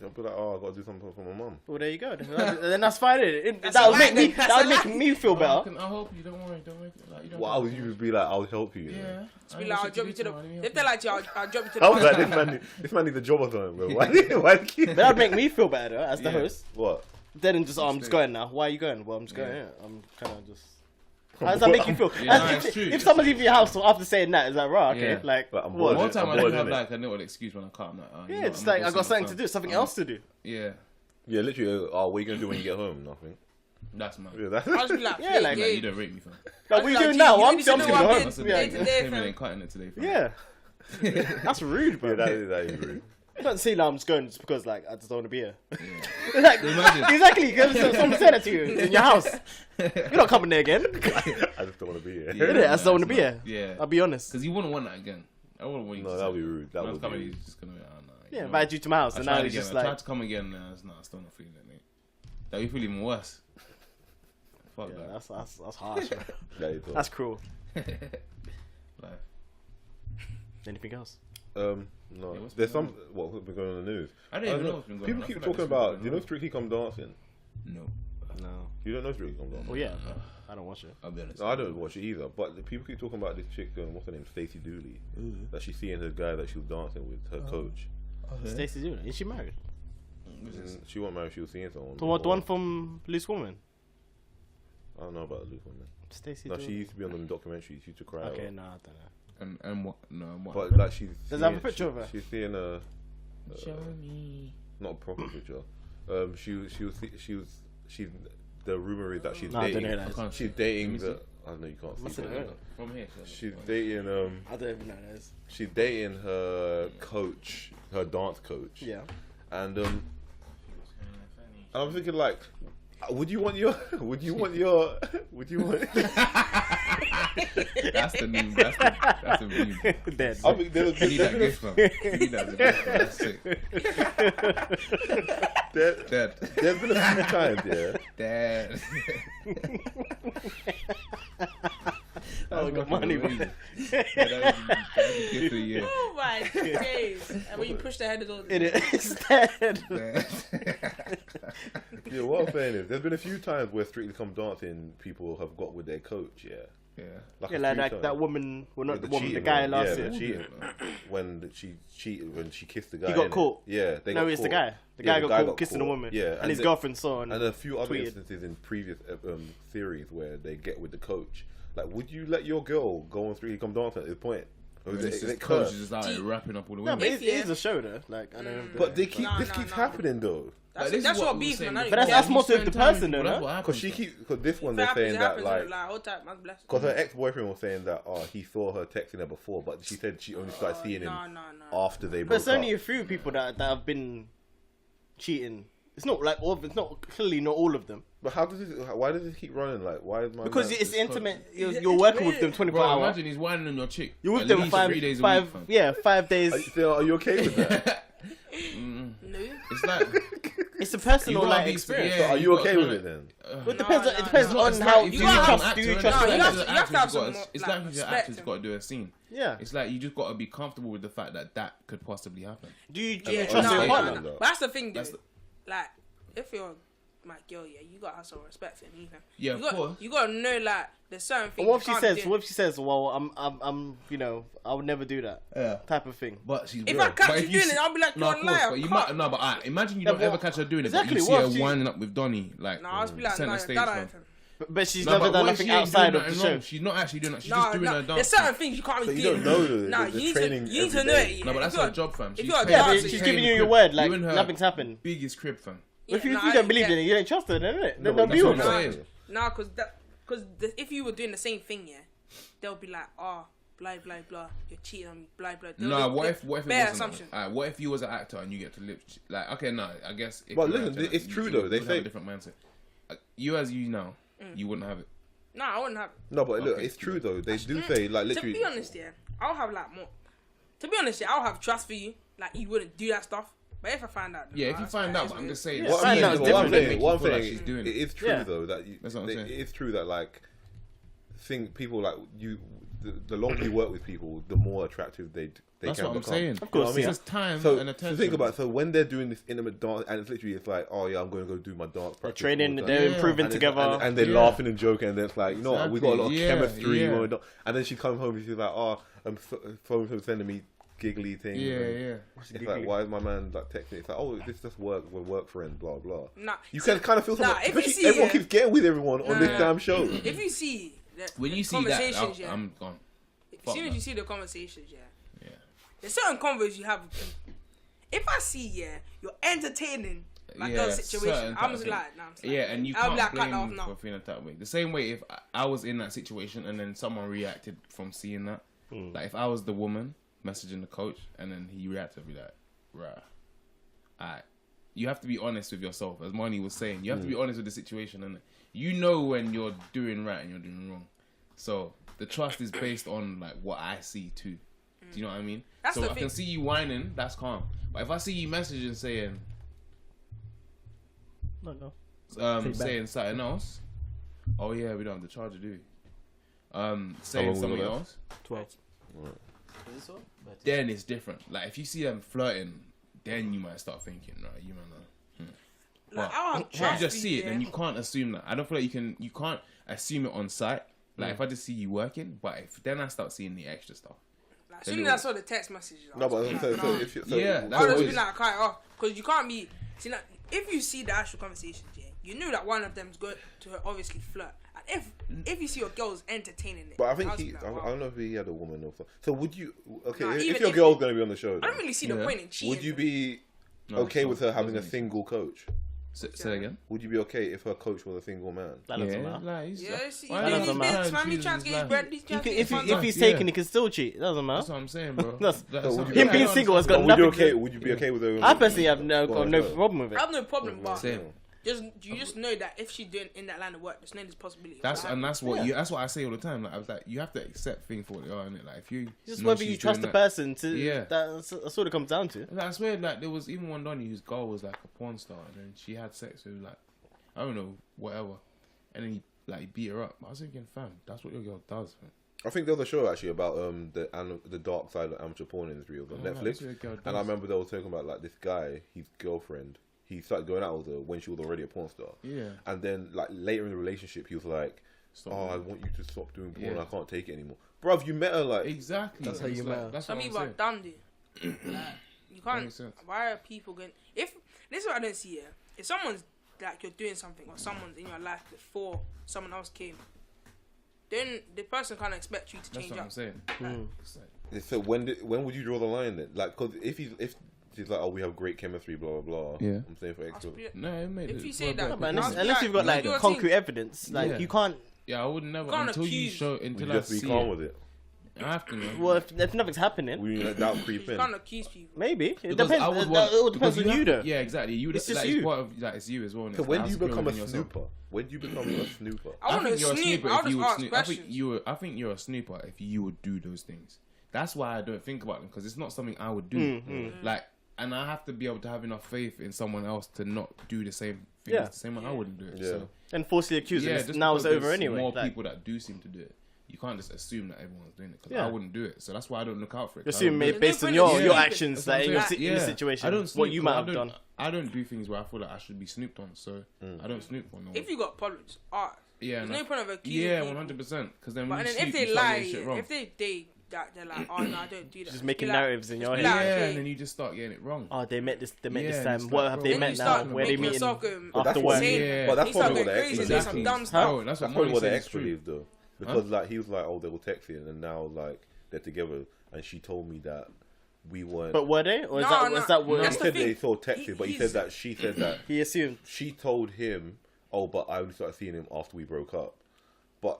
I'll be like, oh, I gotta do something for my mum. Well, there you go. Then that's fine. That's That a would lie make me. then. That's That a would make me feel better. I'll help you. Don't worry. Like, you don't Why would you be like, I'll help you? Yeah. Just be like, I'll drop you to the. If If they're like, I'll drop you to I was like, the. this man needs a job or something, bro. Why But that would make me feel better though, as the Yeah. host. What? Then just, I'm just Stay. going now. Why are you going? Well, I'm just going. Yeah. Yeah. I'm kind of just. How does that make you feel? Yeah, no, As it's true. if someone's leaving your house after saying that, is that right? Okay, Yeah. like But I'm what? bored. One time I'm I did bored, have innit? like a little excuse when I cut. I'm like, oh, you Yeah, know it's what, like I'm I got see something my to son. do, something else to do. Yeah, Yeah, literally. Oh, what are you gonna do when you get home? Nothing. that's mad. Yeah, that's. I'll just be like, Yeah, like, Like, you don't rate me, fam. Like, what are you like, doing gee, now? you I'm need just to gonna know go what home. I'm Yeah, day to day, Him fam. ain't cutting it today, fam. yeah. That's rude, bro. Yeah, that is rude. You don't say, no, I'm just going just because, like, I just don't want to be here. Yeah. Like, Imagine. exactly, because someone said that to you in your house. You're not coming there again. I just don't want to be here. Yeah. Innit? I just don't want to be Nah, here. Yeah. I'll be honest. Because you wouldn't want that again. I wouldn't want you No, to that would say be rude. That Man's would coming, be. he's just gonna be like, oh, no. Yeah, invite you to my house, and now tried he's again. just I tried like, to come again. It's not. I'm still not feeling it, mate. That you feel even worse. Fuck yeah, that. that's harsh. Man. That is That's cruel. Like, Anything else? No. Yeah, what's There's been some. What's been going on in the news? I don't even know what's been going People on. I keep feel like talking this was about. going You know, on. Strictly Come Dancing. No, No. You don't know Strictly Come Dancing. Well, yeah, but I don't watch it. I'll be honest. No, I don't watch it either. But the people keep talking about this chick. What's her name? Stacey Dooley. That she's seeing her guy that she was dancing with, her coach. Stacey doing it. Is she married? She wasn't married. She was seeing someone. The one before. from Loose Woman. I don't know about the Luke woman. Stacey. No, doing she it? used to be on the documentary. She used to cry. Okay, out. no, I don't know. And what? No, and what? But like she's. Does it have a seeing- picture of her? She's seeing a. Show me. Not a proper picture. She's. The rumor is that she's No, I don't dating. know that. I can't She's see. dating Let me the. I know you can't Must see. have but heard. From here. She's dating. I don't even know that is. She's dating her coach, her dance coach. Yeah. And I'm thinking like, would you want your? Would you want your? Would you want? That's the new. That's the new. Dead. I mean, there's You need that gift, man. You need that as a gift, man. That's sick. Dead. there's been a few times, yeah. Dead. Oh, we got money, bro. That was a gift of the year. Oh my days! And when you push the head of all It is dead. Dead. Yeah, what I'm saying is, there's been a few times where Strictly Come Dancing people have got with their coach, yeah. Yeah. Yeah, a like few that times. woman. Well, not With the woman. The cheating guy one. last Yeah, year. the cheating. When she cheated, when she kissed the guy. He got innit? caught. Yeah, they No, got it's the caught. guy. The Yeah, guy got caught kissing a woman. Yeah, and his the- girlfriend saw And a few other tweeted. instances in previous series where they get with the coach. Like, would you let your girl go on Strictly Come Dancing at this point? Or is This it coach cursed? is just out here wrapping up all the No, women. but If it is yeah. a show though. Like I don't know. But they keep Nah, this nah, keeps nah. happening though. Like, That's, this that's is what we were beef, saying man. before. But that's You more to spend the time- person, though, well, that's no? what Because happens, she keeps because this one If it they're happens, saying it that happens. like Whole time, man's blessed. because her ex-boyfriend was saying that he saw her texting her before, but she said she only started seeing him No. after they But broke it's only up. a few people that have been cheating. It's not like all. It's not clearly not all of them. But how does it? Why does it keep running? Like, why is my Because man- it's intimate. You're working with them 24 Bro, hours. imagine he's whining on your chick. You're with at them least 3 days a week, fam. 5 days. Are you okay with that? No. It's like It's a personal You like gotta be- experience. yeah. So are you you gotta okay kinda- with it then? It depends. No, It depends no, on It's how like if do you're you an trust. actor, Do you innit? trust? No, the you have person? to have Actors some got- more, It's like, like if you're respect actors and- got to do a scene. Yeah. It's like you just got to be comfortable with the fact that that could possibly happen. Do you Yeah, trust no, your no, partner? no. But that's the thing, dude. That's the- Like, if you're my girl, yeah, you gotta have some respect for me, man. Yeah, you of got, course. You gotta know, like, there's certain things. What if you she can't says? do. What if she says? Well, I'm, you know, I would never do that. Yeah. Type of thing. But she's If real. I catch But you if doing see- it, I'll be like, no, you're of a course, liar. but you cut. might no, but imagine you Yeah, don't ever but- catch her doing it. exactly, But you see what her if she- winding up with Donnie, like Nah, I'll just be like, center nah, stage, that fam. ain't him. But she's No, never but done what if nothing she ain't outside doing of the nothing show. wrong? She's not actually doing that. She's Nah, just doing nah, her there's dance. certain things you can't So be you doing. don't know the Nah, you need to training you need to every know day. it. No, but that's If her you're- job, fam. if She's you're a paying- Yeah, but dancer, she's you giving paying you the your crib. word, like You and her nothing's happened. biggest crib, fam. If you nah, don't believe yeah. in it, you don't trust her, then innit? No, Then but don't be that's with what her. I'm saying. Nah, because if you were doing the same thing, yeah, they'll be like, oh, blah blah blah, you're cheating on me, blah blah. No, what if it bare wasn't? assumption? Alright, what if you was an actor and you get to live like okay, no, I guess. If But you're an listen, actor, it's you- true you though, they would have say- a different mindset. You as you now, you wouldn't have it. Nah, I wouldn't have. No, but look, Okay. it's true though. They do say like literally. To be honest, yeah, I'll have like more. To be honest, yeah, I'll have trust for you. Like you wouldn't do that stuff. But if I find out, then Yeah, if nah, you that's find fine, out, but I'm it's just saying. Yeah, What find I'm out saying, is what I'm different. saying, Make what you I'm feel like saying, she's doing it it. is true Yeah. though that you, That's what I'm saying. it is true that like think people like you. The longer you work with people, the more attractive they That's can what I'm become. saying. You know course, what I It's mean? just time So, and so attention. think about it. So when they're doing this intimate dance, and it's literally it's like, oh yeah, I'm going to go do my dance practice. Training, all the time. they're Yeah. improving And it's- together. and they're Yeah. laughing and joking, and then it's like, you know, what, we got a lot of Exactly. Yeah, chemistry. yeah. when we're done. And then she comes home and she's like, oh, I'm phone sending me giggly things. Yeah, and yeah. It's like, why is my man like texting? It's like, oh, this just work. We're work friends. Blah blah. Nah, You can kind of feel Nah, something. if you Especially see, everyone yeah. keeps getting with everyone on this Nah. damn show. if you see that When the you see that, conversations, yeah, I'm gone. as soon as that. you see the conversations, yeah, Yeah. there's certain convos you have. If I see, yeah, you're entertaining my girl's situation, certain I'm type just of like, nah, I'm just like, Yeah, and you I'll can't be like, cut blame that off him now. for feeling that way. The same way if I was in that situation and then someone reacted from seeing that. Like if I was the woman messaging the coach and then he reacted, I'd be like, right, alright. You have to be honest with yourself, as Marnie was saying. You have to be honest with the situation, and you know when you're doing right and you're doing wrong. So the trust is based on like what I see too. Do you know what I mean? That's so the I thing. can see you whining, that's calm. But if I see you messaging saying No. saying something else, oh yeah, we don't have the charger, do we? Saying long was something it? else, 12. then it's different. Like if you see them flirting, then you might start thinking, right, you might know. Like, But I'll have if you trust just for see it, yeah. then you can't assume that. I don't feel like you can't assume it on sight. Like if I just see you working, but if then I start seeing the extra stuff. Like, as soon as I saw the text messages, I No, was but like, so, nah. so if you, so, Yeah, so that's I'll what just it be is. like, cut it off, because you can't be. See, like, if you see the actual conversations, yeah, you knew that one of them's going to obviously flirt, and if you see your girl's entertaining it, But I think I'll just he. be like, I wow. don't know if he had a woman or something. So would you? Okay, Nah, if even your if- girl's gonna be on the show, I then, don't really see the Yeah. point in cheating. would you be No, okay so- with her having a doesn't- single coach? Say again. Would you be okay if her coach was a single man? That doesn't matter. like, he's Yeah, see, why he's doing does his it bits, matter? man. He's Jesus trying to get his life. bread. He's trying to get his If funds. he's Yeah. taking, he can still cheat. It doesn't That's matter. what I'm saying, bro. That's- would you- Him being single has got But would you nothing. okay? Would you be okay with her? I personally have no problem with I it. have no problem, but Same. you just know that if she's doing in that line of work, there's no possibility. of That's that and that's what Yeah. you. That's what I say all the time. Like I was like, you have to accept things for what they are, innit? Like if you Just know whether she's you trust the doing that- person to. Yeah. That's what it comes down to. Like, I swear, like there was even one Donnie whose girl was like a porn star, and then she had sex with like I don't know whatever, and then he like beat her up. I was thinking, fam, that's what your girl does, man. I think there was a show actually about the dark side of amateur porn industry on Oh, Netflix, that's what your girl and I does. remember they were talking about like this guy, his girlfriend. He started going out with her when she was already a porn star, Yeah. and then like later in the relationship, he was like, Stop "Oh, doing I it. want you to stop doing porn. Yeah. I can't take it anymore." Bruv, you met her like Exactly. That's how It's you like, know. That's Some what I'm people are saying. dumb, dude. You can't. Makes sense. Why are people going? If this is what I don't see. Yeah, if someone's like you're doing something or someone's in your life before someone else came, then the person can't expect you to That's change what I'm up. saying. Mm. It's like, So when would you draw the line then? Like, cause if she's like, oh, we have great chemistry, blah blah blah. Yeah. I'm saying for I'll extra. split- no, it made If it. you say well, that, But I'll unless be you've got like, like your concrete team. evidence, like Yeah. you can't. Yeah, I would never can't until you accuse- show Would until you I just be see calm it. with it? I have to know. Well, if nothing's happening, We let doubt creep You in. can't accuse people. maybe it Because depends. I would It want- all depends because on you, though. Yeah, exactly. You. It's Like, just it's you. part of that. It's you as well. So when do you become a within yourself. snooper? When do you become a snooper? I want to you're a snoop. snooper I'll if you just would ask snoop. questions. I think you're a snooper if you would do those things. That's why I don't think about them, because it's not something I would do. Mm-hmm. Like, and I have to be able to have enough faith in someone else to not do the same thing. Yeah. The same way I wouldn't do it. Yeah. So And falsely accused. yeah, Yeah, just now it's because over there's anyway. More Like, people that do seem to do it. You can't just assume that everyone's doing it, because Yeah. I wouldn't do it. So that's why I don't look out for it. you 'cause I don't assume do it it. based on There's no your point your in actions That's that what in I'm saying. in the Yeah. situation. I don't What snoop you 'cause might have done. I don't do things where I feel like I should be snooped on, so I don't snoop on no one. If you got problems, Yeah, there's and no point of accusing yeah, people. 100%. Because then But when you then snoop, if they you start lie, getting shit wrong. if they're like, oh no, I don't do that. Just making Be like- narratives in your be head. like, yeah, okay. and then you just start getting it wrong. Oh, they met this Yeah, this and time. it's What like, have bro, they Then met you now? start Where they making meeting? yourself go But that's after what- work? Yeah. But that's you start probably what going the crazy and ex say some believes. dumb Bro, stuff. that's what That's Molly probably what the said ex is true. believes though, because like he was like, oh, they were texting, and now like they're together, and she told me that we weren't. But were they? Or is No, that no. is that he what That's the said thing. they saw texting, but he said He's- that she said that he assumed? she told him, oh, but I only started seeing him after we broke up. But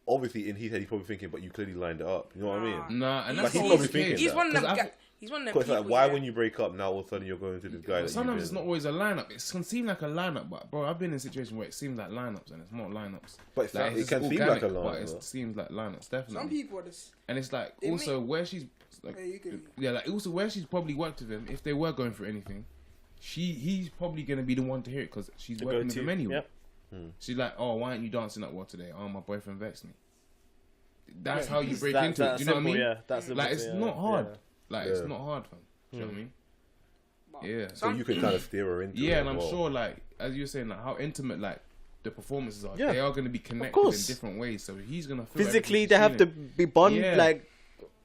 obviously, in his head, he's probably thinking, but you clearly lined it up. You know what I mean? Nah, and But that's he's not probably the thinking case. He's that. one of them. 'Cause He's one of them. Because like, people, why yeah. when you break up, now all of a sudden you're going to this guy? That Sometimes you've it's been- not always a lineup. It can seem like a lineup, but bro, I've been in situations where it seems like lineups and it's not lineups. But it Like, can it's seem organic, like a lineup, but though. it seems like lineups, definitely. Some people are just. And it's like They also where she's like, Yeah, you can- yeah, like also where she's probably worked with him. If they were going for anything, he's probably gonna be the one to hear it because she's The working with go-to, him anyway. yep. She's like, oh, why aren't you dancing that well today? Oh, my boyfriend vexed me. That's how you break That- into it. that Do you know what I simple, mean? yeah, that's Like it's simple, not yeah, hard. yeah. Like it's not hard, fam. Do you know what I mean? Yeah. So you can kind of steer her into it. Yeah, as and I'm well. sure, like as you were saying, like how intimate like the performances are. Yeah. They are going to be connected course. in different ways. So he's going to feel Physically, everything they she's have to feeling. be bond, Yeah. like,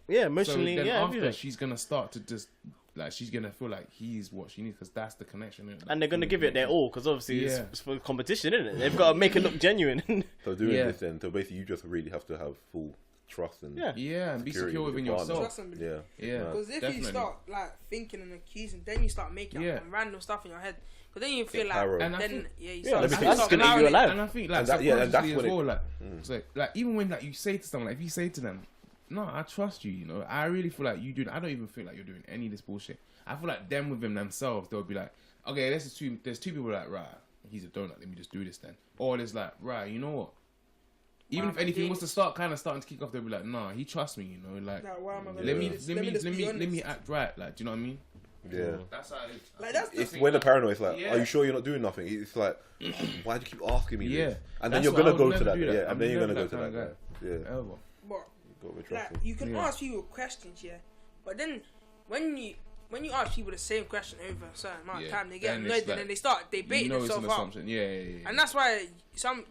yeah, So emotionally, then yeah, after everything. she's going to start to just like she's going to feel like he's what she needs because that's the connection. Innit? And they're gonna give it their all because obviously Yeah. it's for competition, isn't it? They've got to make it look genuine. So doing Yeah. this then, so basically you just really have to have full trust and Yeah. Yeah, and be security secure with within your partner. yourself. Trust and belief. Yeah. Yeah, Because if definitely. you start like thinking and accusing, then you start making Yeah. up random stuff in your head. Because then you feel Get like, paranoid. And I then think- yeah, you Yeah, start. that's you gonna start eat you allowing it. alive. And I think like And that- yeah, and that's subconsciously when as it- well, like even when like you say to someone, like if you say to them, "No, I trust you," you know, I really feel like you do. I don't even feel like you're doing any of this bullshit. I feel like them with them themselves, they'll be like, "Okay, there's two people like, right, he's a donut. Let me just do this then." Or there's like, right, you know what? Even Why if am I anything doing was to starting to kick off, they'll be like, "Nah, he trusts me," you know, like. Like, why am I gonna Let do me this? let me just let be me let me honest. act right, like, do you know what I mean? Yeah. That's how it is. Like that's the It's thing. when the paranoid is like, Yeah. are you sure you're not doing nothing? It's like, why do you keep asking me Yeah. this? And then That's you're what I gonna would go to never that. do that. Yeah, I'm and then you're never gonna go that to that kind guy. of Yeah. Ever. But Got to like trust him. you can Yeah. ask people questions, yeah. But then when you ask people the same question over a certain amount of time, they get then annoyed it's and like- then they start debating You know it's an themselves out. assumption. Yeah. And that's why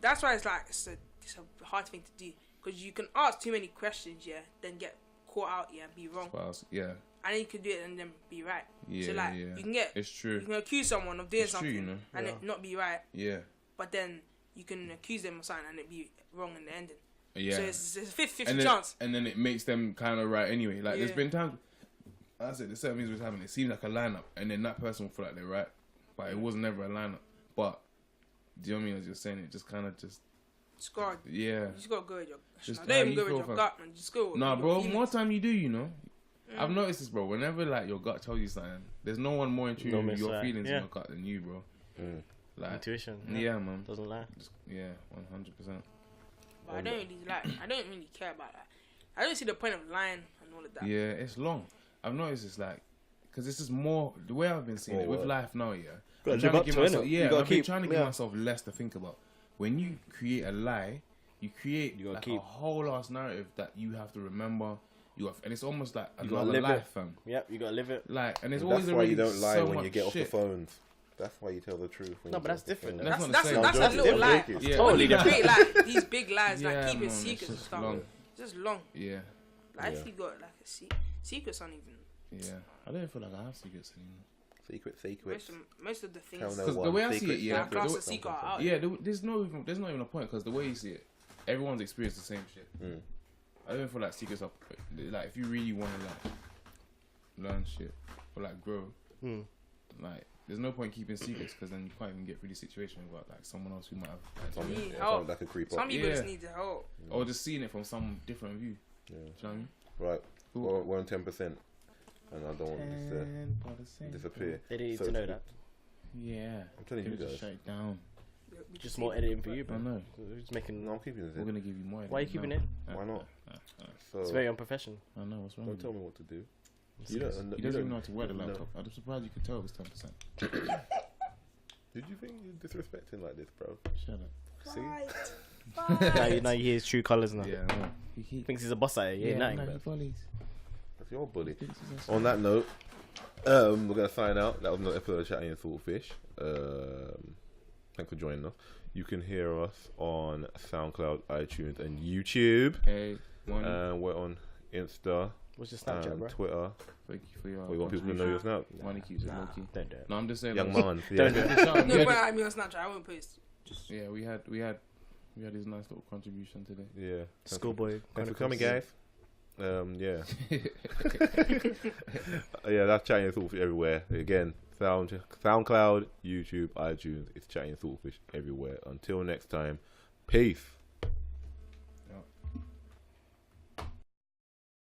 that's why it's like it's a hard thing to do because you can ask too many questions, yeah, then get caught out, yeah, and be wrong, Yeah. and then you can do it and then be right. Yeah, so like yeah. you can get It's true. you can accuse someone of doing It's true, something you know. and Yeah. it not be right, Yeah. but then you can accuse them of something and it be wrong in the ending. Yeah. So it's a 50-50 and then, chance. and then it makes them kind of right anyway. Like there's Yeah. been times, I said, there's certain things was happening. It seemed like a lineup, and then that person will feel like they're right, but it was never a lineup. But do you know what I mean? As you're saying, it just kind of just Just gotta, yeah. you just gotta go with your. Just Don't how even you go with feel, your fam. gut, man. Just go. With Nah, your bro. feelings. More time you do, you know. I've noticed this, bro. Whenever like your gut tells you something, there's no one more in tune No with miss your that. feelings Yeah. in your gut than you, bro. Like Intuition. yeah, man. Doesn't lie. Yeah, 100%. But I don't really I don't really care about that. I don't see the point of lying and all of that. Yeah, it's long. I've noticed it's like, because this is more, the way I've been seeing More it with work. life now, yeah. Gotta I'm live trying to up give to it, myself, innit? yeah, You gotta I've been keep- trying to give yeah. myself less to think about. When you create a lie, you create You gotta like keep- a whole ass narrative that you have to remember. And it's almost like You gotta another live life, it. fam. Yep, you gotta live it. Like, and there's That's always why already you don't lie so when you much get off the shit. phones. That's why you tell the truth. when No, you but get that's off the different. phone. That's not the That's same. that's a joking, little I'm lie. joking. Yeah. Totally You different. create like these big lies, Yeah, like keeping man, secrets it's and just stuff. long. It's just long. Yeah, Like Yeah. if you got like a secrets aren't even yeah. I don't feel like I have secrets anymore. Secrets. most of the things. Tell no Because the one. way I see Secrets, it, yeah, Like, class the of secret are out. Yeah, there's not even a point because the way you see it, everyone's experienced the same shit. I don't feel like secrets are like if you really want to like learn shit or like grow, like there's no point keeping secrets because then you can't even get through the situation without like someone else who might have like, Something, need yeah, help. something that could creep Some up. people Yeah. just need the help. or just seeing it from some different view. Yeah. Do you know what I mean? Right, we're on 10%, and I don't want this to disappear. They didn't need So to know that. Yeah. I'm telling you guys. Shut it down. Just more editing for you, bro. I know. Just making. No, I'm keeping this We're in. gonna give you more. Why are you keeping it? Why not? So It's very unprofessional. I know what's wrong. don't with tell you. me what to do. He doesn't even know how to work the no. laptop. I'm surprised you could tell it was 10%. Did you think you're disrespecting like this, bro? Shut up. See? Now you hear his true colours now. Yeah, I know. He Thinks he's a boss at it. Yeah, nothing, no, bro. he bullies. That's your bully. He thinks he's a- On that note, we're gonna sign out. That was another episode of Chatting and Saltfish. Thanks for joining us. You can hear us on SoundCloud, iTunes, and YouTube. Hey, one. We're on Insta, What's your Snapchat, bro? Twitter. Thank you for your. We want people to know your Snap. Money keeps it low key. Don't do it. No, I'm just saying. Young like, man. Don't do Yeah. it. No, but I mean on Snapchat, I won't post. Yeah, we had his nice little contribution today. Yeah. Schoolboy. Thanks for coming, guys. Yeah. Yeah, that's Chatting and Saltfish everywhere. Again, SoundCloud, YouTube, iTunes. It's Chatting and Saltfish everywhere. Until next time, peace.